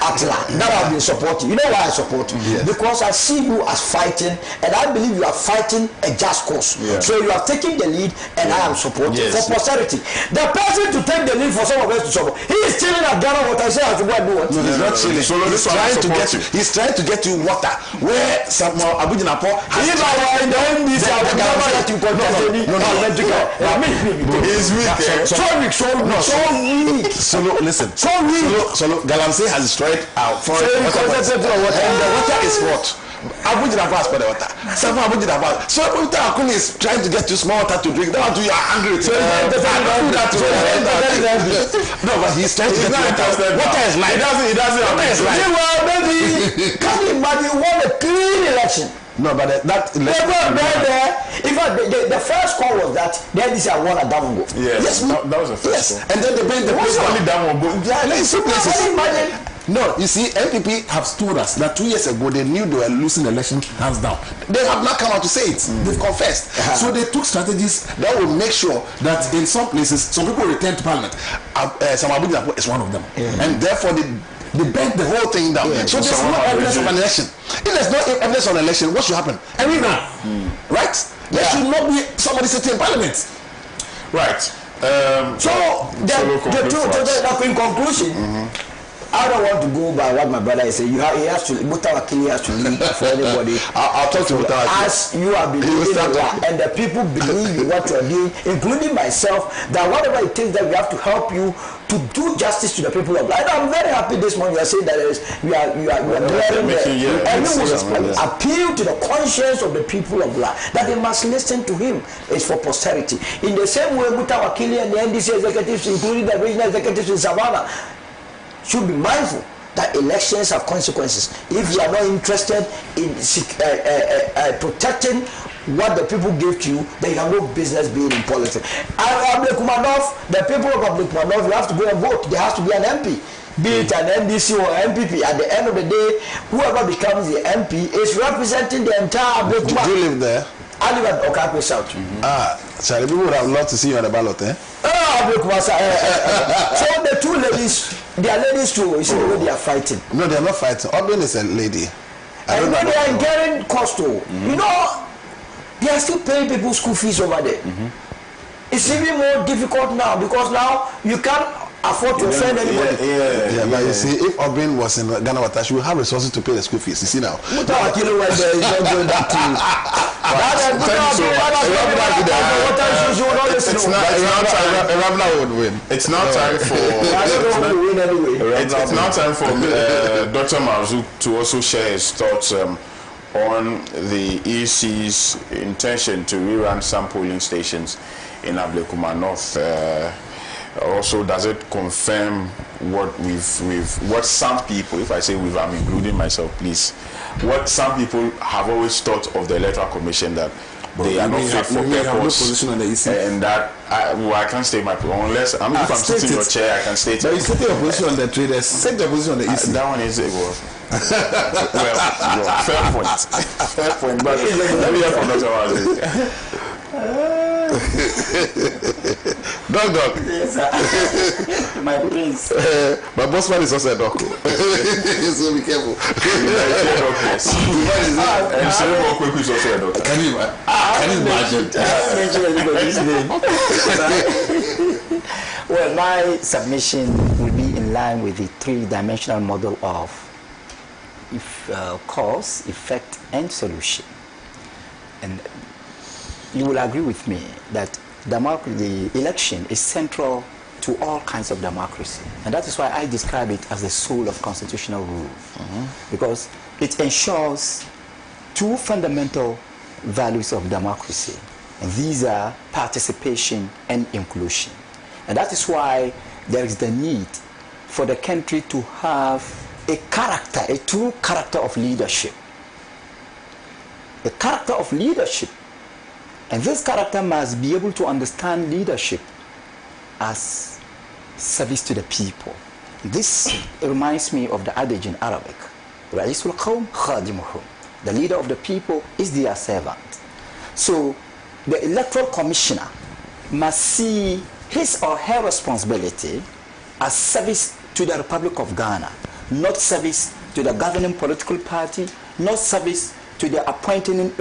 Atla that I've been supporting. You know why I support? Yes. Because I see you as fighting, and I believe you are fighting a just cause. Yes. So you are taking the lead, and I am supporting for posterity. The person to take the lead for some of us to support, he is chilling at Ghana water. I say I should go and do what? No, he's not chilling. He's trying to get you water where some Abuja Napo. If I were in the NDC, I would never let you contest any parliamentary. He's weak. So weak. Solo, listen. So weak. Solo, Galamsey has destroyed our forest water, and the water is what? Abuja Napo has for the water. Some Abuja Napo. So AKORLASOR is trying to get you small water to drink. That's why you are angry. So no, but he's trying to get you water. Water is life. He doesn't. Water is life. Can you imagine what a clean election? No, but that election. In fact, the first call was that the NDC won at Damongo. Yes, that was the first call. And then they bring the place only Damongo. No, you see, NPP have told us that 2 years ago they knew they were losing the election hands down. They have not come out to say it. They've confessed. So they took strategies that will make sure that in some places, some people return to parliament. Some Abuja is one of them. And therefore they bent the whole thing down. So there's no evidence of an election. If there's no evidence of an election, what should happen? And we know. Right? There should not be somebody sitting in parliament. Right. In conclusion, I don't want to go by what my brother is saying. He has to, Mutawakili has to lead for anybody. I'll talk to Mutawakili. As you are believing and the people believe in what you are doing, including myself, that whatever it takes that we have to help you to do justice to the people of life. I'm very happy this morning you are saying that you are declaring and you will appeal to the conscience of the people of life that they must listen to him. It's for posterity. In the same way, Mutawakili and the NDC executives, including the regional executives in Savannah, should be mindful that elections have consequences. If you are not interested in protecting what the people give to you, then you have no business being in politics. The people of Abdulkumanov, you have to go and vote. There has to be an MP. Be it an NDC or MPP. At the end of the day, whoever becomes the MP is representing the entire Abdulkumanov. Do you live there? I live at Okakwe South. Sorry, people would have loved to see you on the ballot, eh? So the two ladies, they are ladies too. You see the way they are fighting. No, they are not fighting. Odin is a lady. And when they are incurring cost, you know, they are still paying people school fees over there. It's even more difficult now because now you can't afford to offend anybody. But you see, if Obin was in Ghana Water, she will have resources to pay the school fees. You see now. Mutawakili went there, he's not going back to you. It's now time for it's now time for Dr. Marzu to also share his thoughts on the EC's intention to rerun some polling stations in Ablekuma North. Also, does it confirm what what some people, if I say we've, I'm including myself, please, what some people have always thought of the Electoral Commission, that they are not fit for purpose, and that I can't state my position unless if I'm sitting in your chair, I can state it. But you state your position on the traders, set your position on the EC. That one is well, fair point, but let me hear from Dr. Marzu. Dog. Yes, sir. My prince. My boss man is also a dog. So be careful. Can you imagine? Well, my submission will be in line with the three-dimensional model of cause, effect, and solution. And you will agree with me that the election is central to all kinds of democracy. And that is why I describe it as the soul of constitutional rule. Because it ensures two fundamental values of democracy. And these are participation and inclusion. And that is why there is the need for the country to have a character, a true character of leadership. A character of leadership. And this character must be able to understand leadership as service to the people. This reminds me of the adage in Arabic, Ra'isul Qawm Khadimuhum. The leader of the people is their servant. So the Electoral Commissioner must see his or her responsibility as service to the Republic of Ghana, not service to the governing political party, not service to the appointing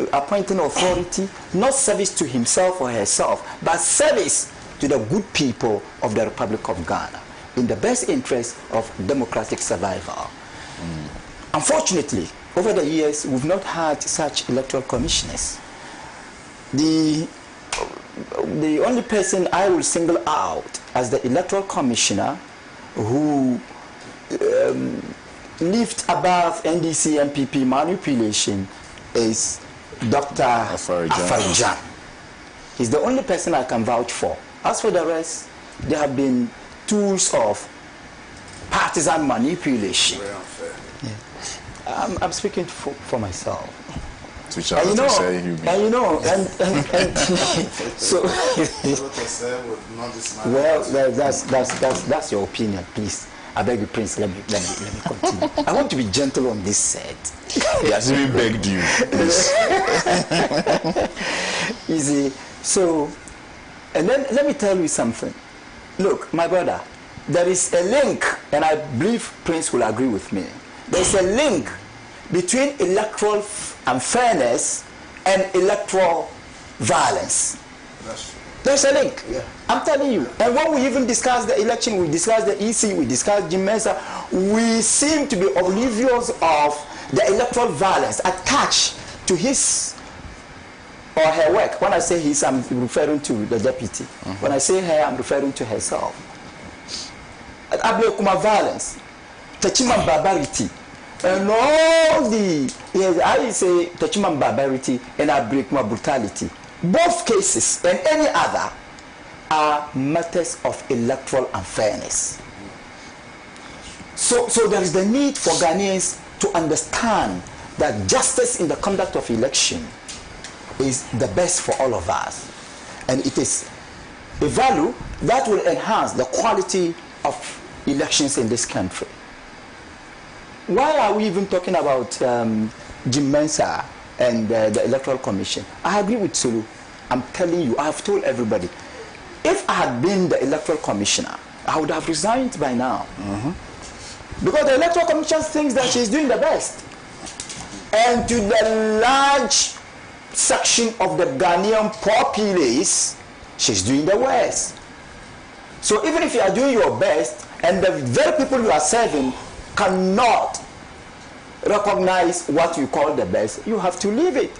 authority, not service to himself or herself, but service to the good people of the Republic of Ghana in the best interest of democratic survival. Unfortunately, over the years, we've not had such electoral commissioners. The only person I will single out as the electoral commissioner who lived above NDC MPP manipulation is Dr. Afarijan. He's the only person I can vouch for. As for the rest, there have been tools of partisan manipulation. Very unfair. Yeah. I'm speaking for myself. And so well, that's your opinion, please. I beg you, Prince, let me continue. I want to be gentle on this set. He has even begged you. You see, so, and then let me tell you something. Look, my brother, there is a link, and I believe Prince will agree with me. There's a link between electoral unfairness and electoral violence. There's a link. Yeah. I'm telling you. And when we even discuss the election, we discuss the EC, we discuss Jim Mensah, we seem to be oblivious of the electoral violence attached to his or her work. When I say his, I'm referring to the deputy. When I say her, I'm referring to herself. Ablekuma violence, Techiman barbarity, and all the, I say Techiman barbarity and Ablekuma brutality. Both cases and any other are matters of electoral unfairness. So there is the need for Ghanaians to understand that justice in the conduct of election is the best for all of us. And it is a value that will enhance the quality of elections in this country. Why are we even talking about Jim Mensah and the Electoral Commission? I agree with Sulu. I'm telling you, I have told everybody, if I had been the Electoral Commissioner, I would have resigned by now. Because the Electoral Commission thinks that she's doing the best. And to the large section of the Ghanaian populace, she's doing the worst. So even if you are doing your best, and the very people you are serving cannot recognize what you call the best, you have to leave it.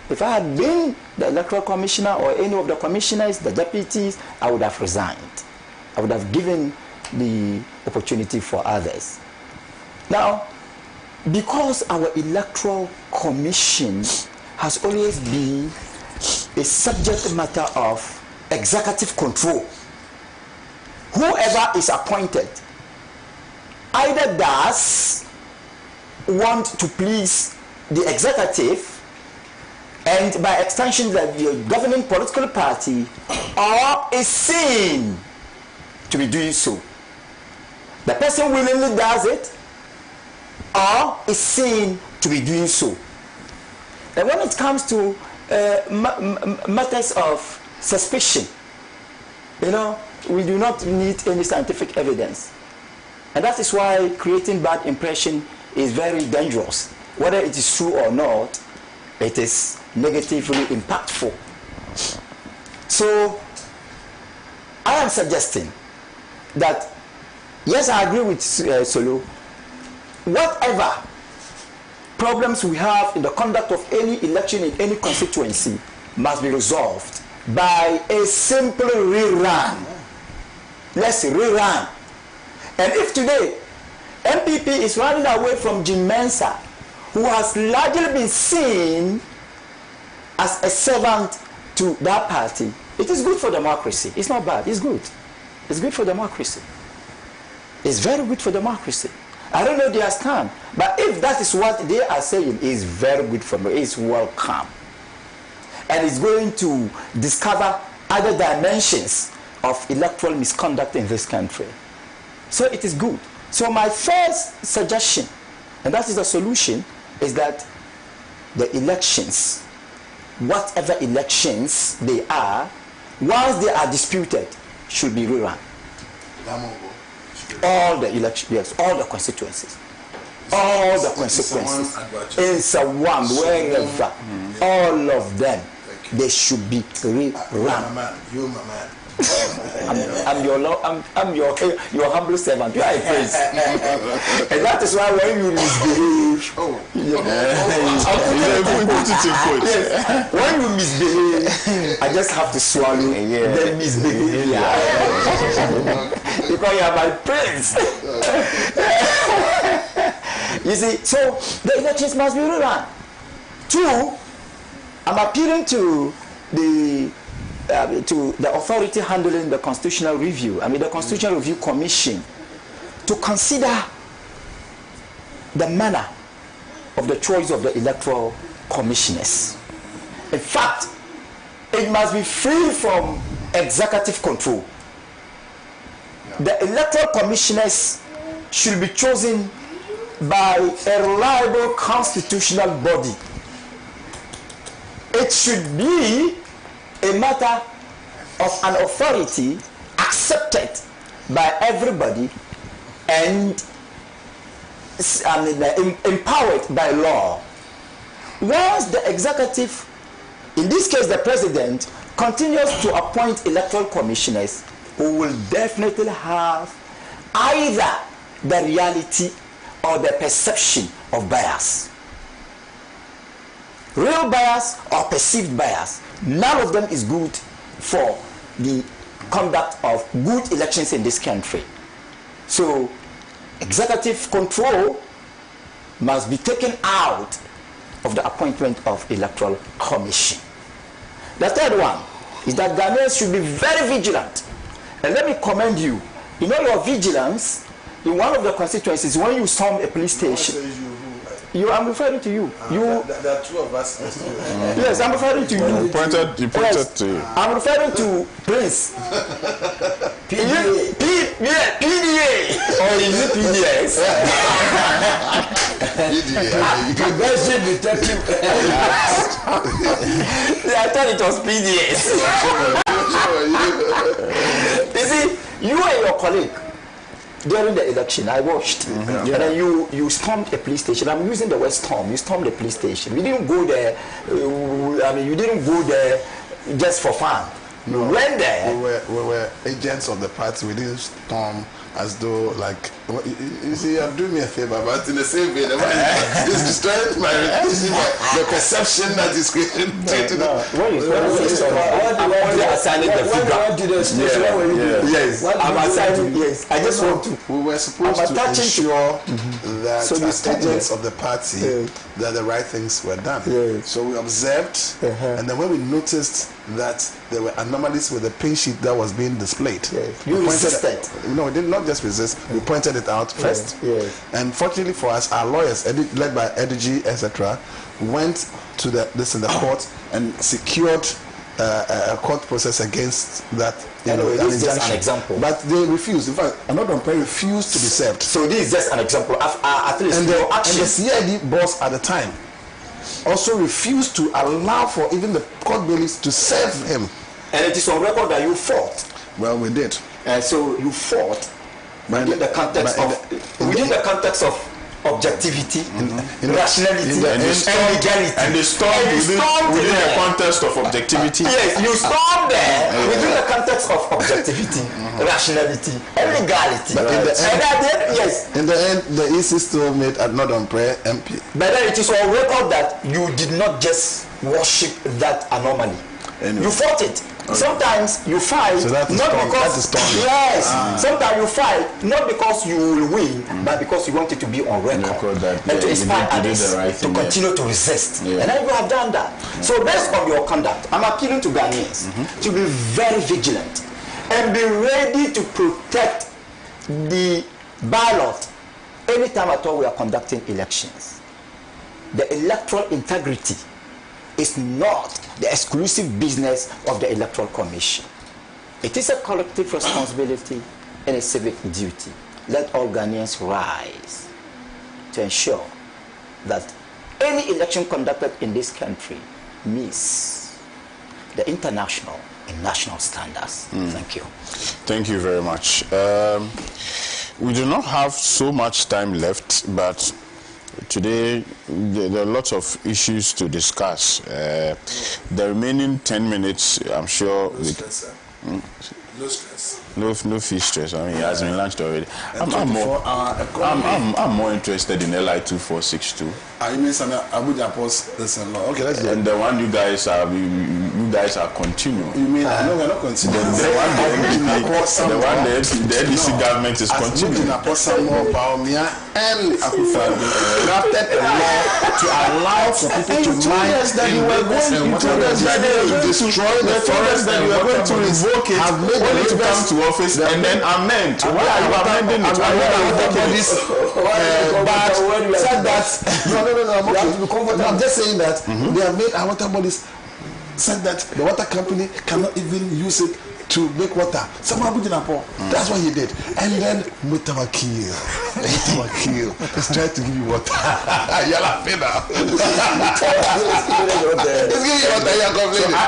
If I had been the Electoral Commissioner or any of the commissioners, the deputies, I would have resigned. I would have given the opportunity for others. Now, because our Electoral Commission has always been a subject matter of executive control, whoever is appointed either does want to please the executive and by extension the governing political party, or is seen to be doing so. The person willingly does it or is seen to be doing so. And when it comes to matters of suspicion, you know, we do not need any scientific evidence. And that is why creating bad impression is very dangerous. Whether it is true or not, it is negatively impactful. So I am suggesting that, yes, I agree with Solo, whatever problems we have in the conduct of any election in any constituency must be resolved by a simple rerun. Let's rerun. And if today MPP is running away from Jim Mensah, who has largely been seen as a servant to that party, it is good for democracy. It's not bad, it's good. It's good for democracy. It's very good for democracy. I don't know their stand, but if that is what they are saying, it's very good for me. It's welcome. And it's going to discover other dimensions of electoral misconduct in this country. So it is good. So my first suggestion, and that is the solution, is that the elections, whatever elections they are, once they are disputed, should be rerun. all the election, yes, all the constituencies. All the consequences in Sawam, wherever, all of them, they should be rerun. You, my man. I'm your humble servant. You are a prince, and that is why when you misbehave, when you misbehave, I just have to swallow the misbehavior because you are my prince. You see, so the elections must be rerun. 2, I'm appealing to the authority handling the constitutional review, the Constitutional Review Commission, to consider the manner of the choice of the electoral commissioners. In fact, it must be free from executive control. The electoral commissioners should be chosen by a reliable constitutional body. It should be a matter of an authority accepted by everybody and empowered by law. Once the executive, in this case the president, continues to appoint electoral commissioners who will definitely have either the reality or the perception of bias. Real bias or perceived bias, none of them is good for the conduct of good elections in this country. So, executive control must be taken out of the appointment of electoral commission. The third one is that Ghanaians should be very vigilant. And let me commend you. You know your vigilance in one of the constituencies when you storm a police station. I'm referring to you. There are 2 of us. Yes, I'm referring to you. You pointed to you. I'm referring to Prince. PDA. Or is it PDS? Progressive detective. I thought it was PDS. You see, you and your colleague, during the election, I watched, and then you stormed a police station. I'm using the word storm. You stormed the police station. You didn't go there. You didn't go there just for fun. You went there. We were agents of the party. We didn't storm as though, like, you see, you're doing me a favor, but in the same way, it's destroying my reputation, the perception that is created. I'm only assigning the figure. Yes, I'm assigning. Yes, I just want to. We were supposed to ensure that as agents of the party, that the right things were done. So we observed, and then when we noticed that there were anomalies with the pink sheet that was being displayed, you resisted. No, we did not just resist. We pointed it out first. And fortunately for us, our lawyers, led by EDG, etc., went to the court and secured a court process against that. This is just an example. But they refused. In fact, Anti-Imperialist refused to be served. So this is just an example. At least and the CID boss at the time also refused to allow for even the court bailiffs to serve him. And it is on record that you fought. Well, we did. So you fought within the context of objectivity, rationality, and legality. And they stormed within the context of objectivity. Yes, you stormed there within the context of objectivity, rationality, and legality. But in the end, the EC still made a nod on prayer MP. But then it is on record that you did not just worship that anomaly. Anyway. You fought it. Okay. Sometimes you fight not because sometimes you fight not because you will win, but because you want it to be on record and to inspire others to continue to resist. And then you have done that. So based on your conduct, I'm appealing to Ghanaians to be very vigilant and be ready to protect the ballot anytime at all we are conducting elections. The electoral integrity is not the exclusive business of the Electoral Commission. It is a collective responsibility and a civic duty. Let all Ghanaians rise to ensure that any election conducted in this country meets the international and national standards. Thank you. Thank you very much. We do not have so much time left, but today there are lots of issues to discuss. The remaining 10 minutes, I'm sure... No stress. No fee stress. I mean, it has been launched already. I'm more interested in LI 2462. You mean some Abuja Post? Listen, okay, let's do it. And the one you guys are continuing. You mean no, we're not continuing. The one the NDC government is continuing. And drafted a law to allow for people to mine. You told us that you were going to destroy the forest, that you were going to revoke it. Have made when it comes to office and then amend. Why are you amending it? Why are you said that? No, I'm just saying that they have made our water bodies said that the water company cannot even use it to make water. That's what he did. And then Mutawakil is trying to give you water. You're laughing now. It's giving you water, you're complaining.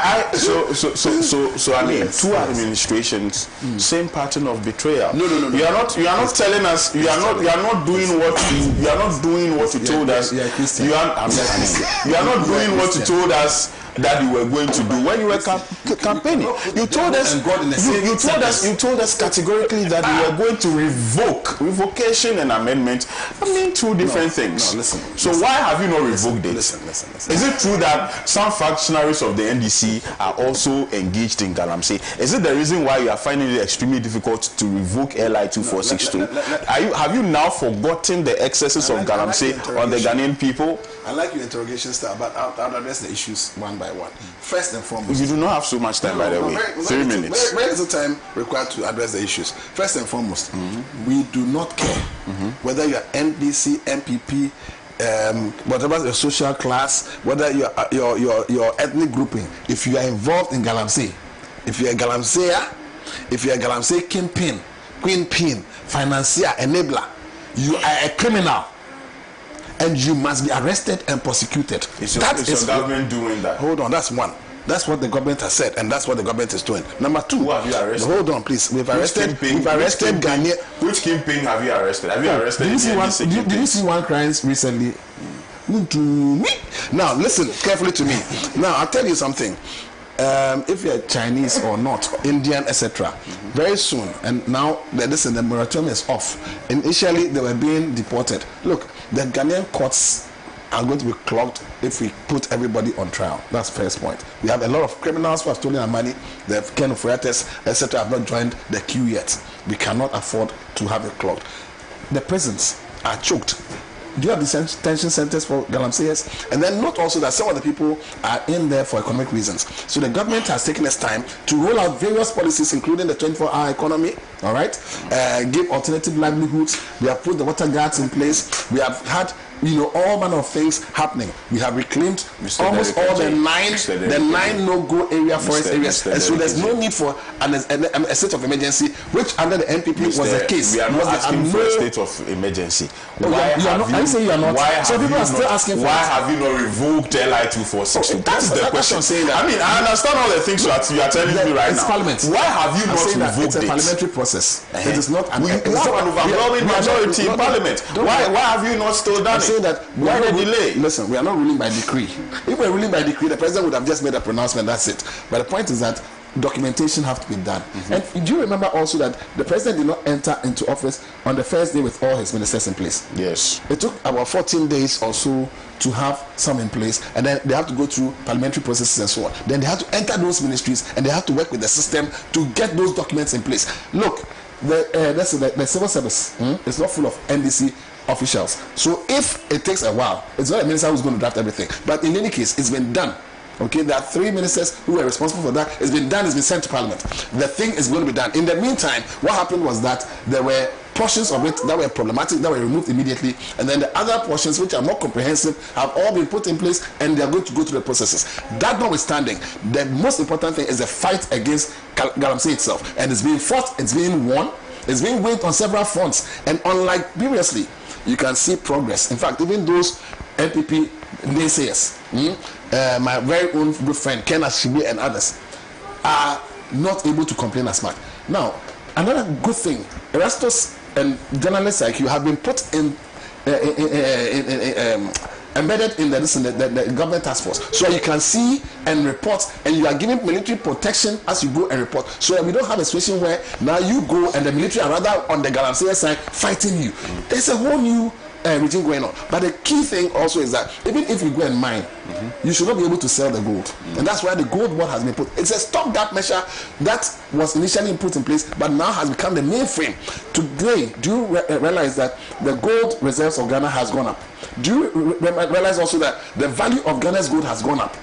So I mean, two administrations, same pattern of betrayal. No. You are not telling us. You are not doing what you told us. You are not doing what you told us that you were going to do when you were campaigning. You told us categorically that you were going to revocation and amendment. I mean, two different things. No, listen. So why have you not revoked it? Listen. Is it true that some functionaries of the NDC are also engaged in Galamsey? Is it the reason why you are finding it extremely difficult to revoke LI 2462? Have you now forgotten the excesses of Galamsey on the Ghanaian people? I like your interrogation style, but I'll address the issues one by one. First and foremost, you do not have so much time, by the way. 3 minutes. Very little time required to address the issues. First and foremost, we do not care whether you are NDC, MPP, whatever your social class, whether your ethnic grouping. If you are involved in Galamsey, if you are a Galamseyer, if you are a Galamsey kingpin, queenpin, financier, enabler, you are a criminal. And you must be arrested and prosecuted. Is your government doing that? Hold on, that's one. That's what the government has said, and that's what the government is doing. Number two, who have you arrested? Hold on, please. We've arrested Ghanaian. Which kingpin have you arrested? Have you arrested? Did you see one crime recently? Now listen carefully to me. Now I'll tell you something. If you're Chinese or not, Indian, etc., very soon, and now the moratorium is off. Initially, they were being deported. Look, the Ghanaian courts are going to be clogged if we put everybody on trial. That's the first point. We have a lot of criminals who have stolen our money. The Ken of Reuters, etc., have not joined the queue yet. We cannot afford to have it clogged. The prisons are choked. Do you have detention centers for Galamseyers? And then note also that some of the people are in there for economic reasons. So the government has taken its time to roll out various policies, including the 24-hour economy, all right? Give alternative livelihoods. We have put the water guards in place. We have had all manner of things happening. We have reclaimed almost all the nine no-go area forest areas, and so there's no need for a state of emergency, which under the NPP was the case. We are not asking for a state of emergency. Why have you not revoked LI 2462? That's the question. I mean, I understand all the things you are telling me right now. Parliament. Why have you not revoked it? It's a parliamentary process. It is not. We have an overwhelming majority in Parliament. Why have you not still done it? Saying that why the delay? Listen, we are not ruling by decree. If we're ruling by decree, the president would have just made a pronouncement. That's it. But the point is that documentation have to be done. And do you remember also that the president did not enter into office on the first day with all his ministers in place? Yes. It took about 14 days or so to have some in place, and then they have to go through parliamentary processes and so on. Then they have to enter those ministries, and they have to work with the system to get those documents in place. Look, the civil service is not full of NDC officials. So if it takes a while, it's not a minister who's going to draft everything. But in any case, it's been done. Okay, there are 3 ministers who were responsible for that. It's been done, it's been sent to Parliament. The thing is going to be done. In the meantime, what happened was that there were portions of it that were problematic, that were removed immediately, and then the other portions which are more comprehensive have all been put in place, and they are going to go through the processes. That notwithstanding, the most important thing is the fight against Galamsey itself, and it's being fought, it's being won, it's being waged on several fronts, and unlike previously, you can see progress. In fact, even those NPP naysayers, my very own good friend Ken Ashibi and others, are not able to complain as much. Now, another good thing, Erastus and journalists like you have been put in embedded in the government task force, so you can see and report, and you are given military protection as you go and report. So we don't have a situation where now you go and the military are rather on the Galamsey side fighting you. There's a whole new regime going on. But the key thing also is that even if you go and mine, you should not be able to sell the gold, and that's why the gold board has been put. It's a stopgap measure that was initially put in place, but now has become the mainframe. Today, do you realize that the gold reserves of Ghana has gone up? Do you realize also that the value of Ghana's gold has gone up?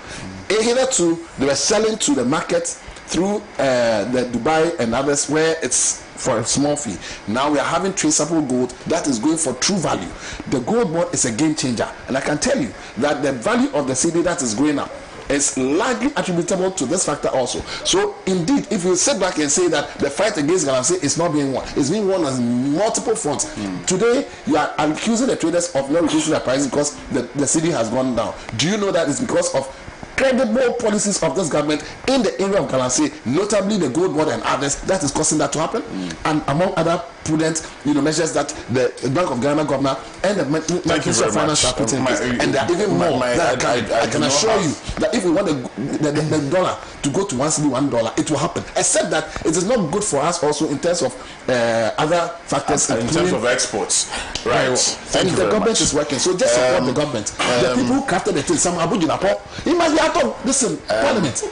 Hitherto, they were selling to the market through the Dubai and others where it's for a small fee. Now we are having traceable gold that is going for true value. The gold board is a game changer, and I can tell you that the value of the cedi that is going up is largely attributable to this factor also. So indeed, if you sit back and say that the fight against Galamsey is not being won, it's being won on multiple fronts. Today, you are accusing the traders of not reducing their prices because the cedi has gone down. Do you know that it's because of credible policies of this government in the area of Galamsey, notably the gold board and others, that is causing that to happen? And among other prudent measures that the Bank of Ghana governor and the Ministry of Finance are putting in place. And there are even more that I can assure you that if we want the dollar to go to $1, it will happen. Except that it is not good for us also in terms of other factors. In terms of exports. Right. And the government is working. So just support the government. The people who crafted the thing, some Abu Jinapo, he must be out of this parliament.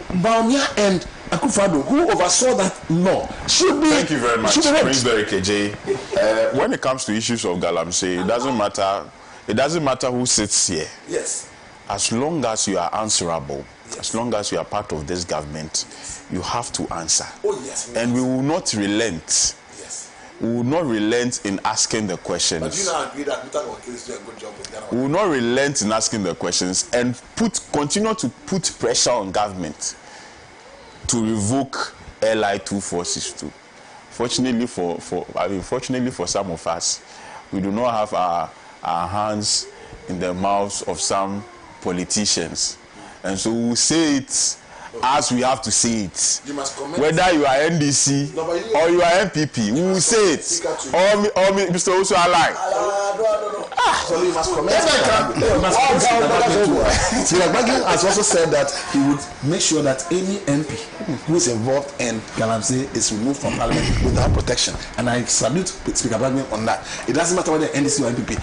Baumia and Akufo-Addo, who oversaw that law, should be. Thank you very much, Prince Derek KJ. When it comes to issues of Galamsey, it doesn't matter. It doesn't matter who sits here. Yes. As long as you are answerable, as long as you are part of this government, you have to answer. Oh yes. And we will not relent. Yes. We will not relent in asking the questions. But do you not agree that Mr. Wakil is doing a good job with Ghana? We will not relent in asking the questions and continue to put pressure on government to revoke LI 2462. Fortunately for some of us, we do not have our hands in the mouths of some politicians, and so we will say it as we have to say it. You must comment. Whether you are NDC or you are MPP, we will say it. Or Mr. Osu Alai. So you must comment. Siragbagi has also said that he would make sure that any MP who is involved in Galamsey is removed from parliament without protection. And I salute Speaker Bagman on that. It doesn't matter whether NDC or MPP.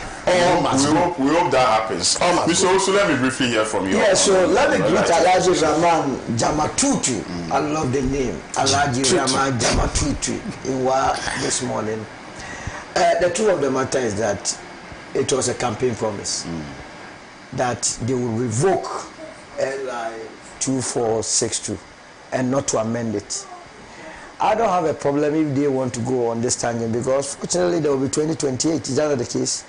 We hope that happens. Mr. Osu, let me briefly hear from you. Yeah, so let me greet Alhaji Rahman Jamatutu. I love the name. Alhaji Rahman Jamatutu. This morning. The truth of the matter is that it was a campaign promise that they will revoke LI 2462 and not to amend it. I don't have a problem if they want to go on this tangent, because fortunately there will be 2028. Is that not the case?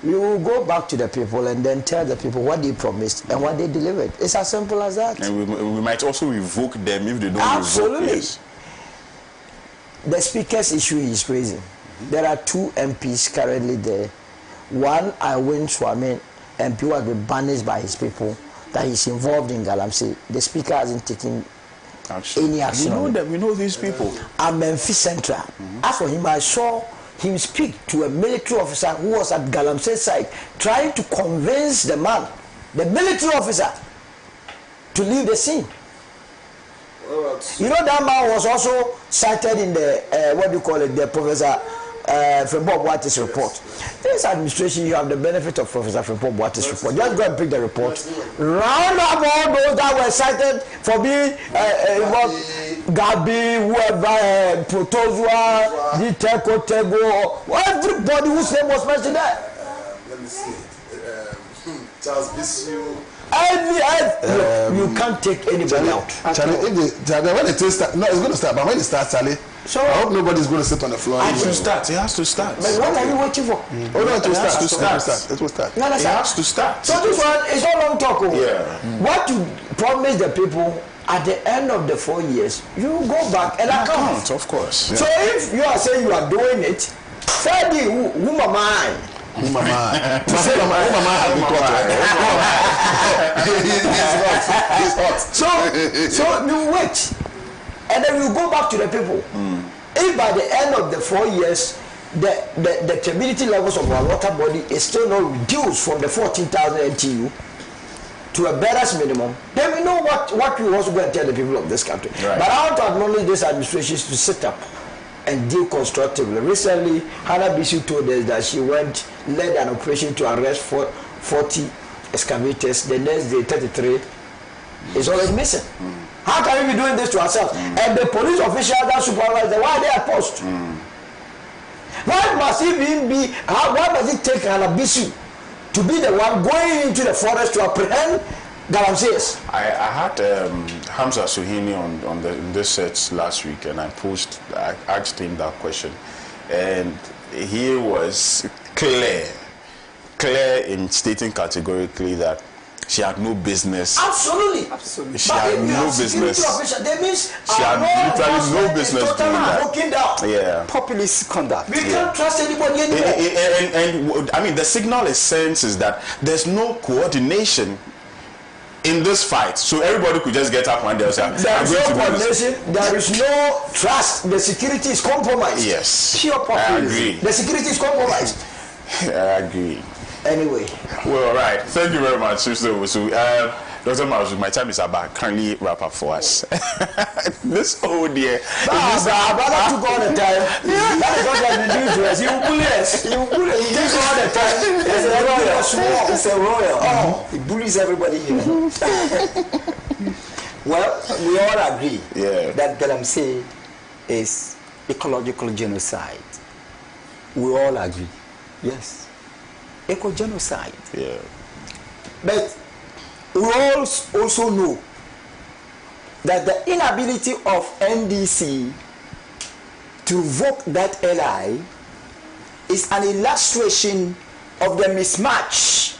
We will go back to the people and then tell the people what they promised and what they delivered. It's as simple as that. And we might also revoke them if they don't Absolutely. revoke. Yes. The speaker's issue is raising. There are two MPs currently there. One, Iwin Swami, MP who has been banished by his people, that he's involved in Galamsey. The speaker hasn't taken any action. We know these people. And Memphis Central. As for him, I saw him speak to a military officer who was at Galamsey side, trying to convince the man, the military officer, to leave the scene. You know, that man was also cited in the, the Professor Bob Wattis report. This administration, you have the benefit of Professor Bob Wattis report. Just go and pick the report. Round up all those that were cited for being Gabi, whoever, Protozua, Diteko, Tego, everybody whose name was mentioned there. Let me see. Charles Bisu. You can't take anybody out. Charlie, when it start, no, it's going to start, but when it starts, Charlie, so I hope nobody's going to sit on the floor. It has to start. It has to start. But what are you waiting for? Oh no, it will start. It will start. No, it has to start. So this one is not long talk. Yeah. What you promise the people at the end of the 4 years, you go back and account. Of course. Yeah. So if you are saying you are doing it, Friday, whom am I? He's hot. So you wait, and then you go back to the people. If by the end of the 4 years the turbidity levels of our water body is still not reduced from the 14,000 NTU to a barest minimum, then we know what we also going to tell the people of this country. Right. But I want to acknowledge this administration to sit up and deal constructively. Recently, Hannah Bisu told us that she led an operation to arrest 40 excavators. The next day, 33 is always missing. How can we be doing this to ourselves? And the police officials that supervise them, why are they at post? Why must it take Hannah Bisu to be the one going into the forest to apprehend Galamsey? I had Hamza Suhini on this set last week, and I asked him that question, and he was clear in stating categorically that she had no business. Absolutely. She had no business. That means she had literally no business doing that. Yeah. Populist conduct. We can't trust anybody anymore. And I mean, the signal it sends is that there's no coordination in this fight, so everybody could just get up one day and say, there is no coordination, there is no trust, the security is compromised. Yes. Pure populism. I agree. The security is compromised. I agree. Anyway. Well, all right. Thank you very much, Mr. Owusu. Dr. Maruzu, my time is about. Kindly wrap up for us. This whole day. Brother took all the time. That is what I've been doing to us. He will bully us. He takes all the time. He's a royal. Oh, he bullies everybody here. Well, we all agree that Galamsey is ecological genocide. We all agree. Yes. Eco-genocide. Yeah. But we also know that the inability of NDC to revoke that LI is an illustration of the mismatch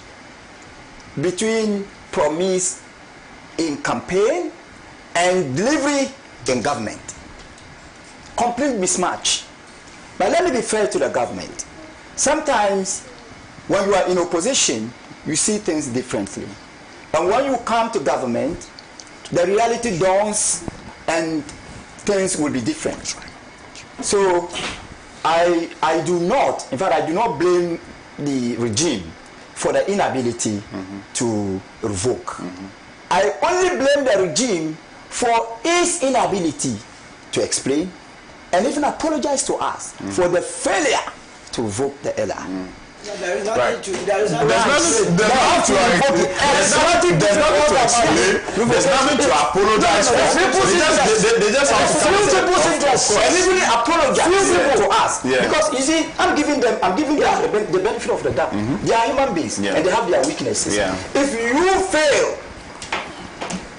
between promise in campaign and delivery in government. Complete mismatch. But let me be fair to the government. Sometimes when you are in opposition, you see things differently. And when you come to government, the reality dawns and things will be different. So I do not, in fact, I do not blame the regime for the inability to revoke. I only blame the regime for its inability to explain and even apologize to us for the failure to revoke the LR. There is nothing to explain. There's nothing to apologize for. They just have to come and even apologize to us. Because you see, I'm giving them the benefit of the doubt. They are human beings and they have their weaknesses. If you fail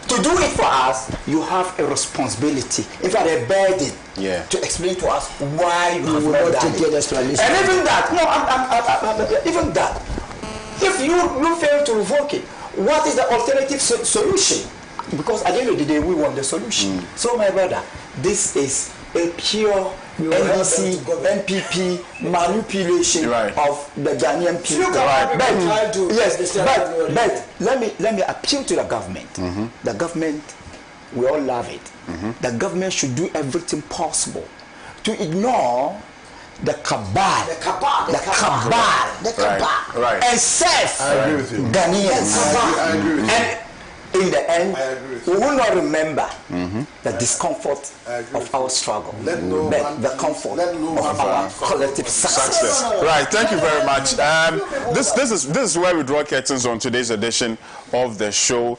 to do it for us, you have a responsibility, in fact a burden, to explain to us why you have not done it. And even that, even that, if you fail to revoke it, what is the alternative solution? Because at the end of the day, we want the solution. So my brother, this is a pure NDC, NPP manipulation of the Ghanaian people. But let me appeal to the government. The government, we all love it. The government should do everything possible to ignore the cabal, and serve Ghanaians. And in the end, we will not remember the discomfort of our struggle, but the comfort of our collective success. Right, thank you very much. This is where we draw curtains on today's edition of the show.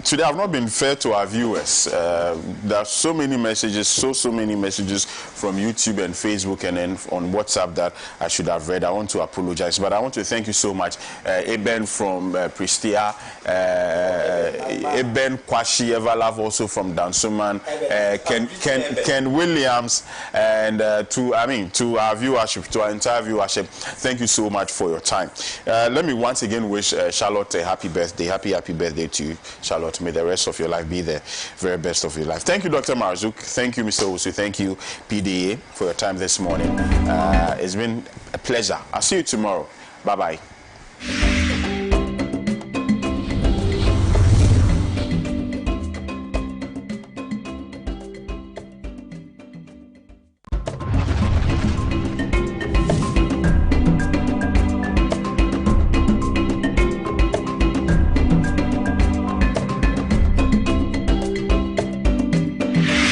Today I've not been fair to our viewers. There are so many messages, so many messages from YouTube and Facebook and then on WhatsApp that I should have read. I want to apologize, but I want to thank you so much. Eben from Pristia, Eben Kwashi Everlove also from Dansuman, Ken Williams, and to our viewership, to our entire viewership, thank you so much for your time. Let me once again wish Charlotte a happy birthday. Happy birthday to you, Charlotte. May the rest of your life be the very best of your life. Thank you, Dr. Marzuk. Thank you, Mr. Owusu. Thank you, PDA, for your time this morning. It's been a pleasure. I'll see you tomorrow. Bye-bye.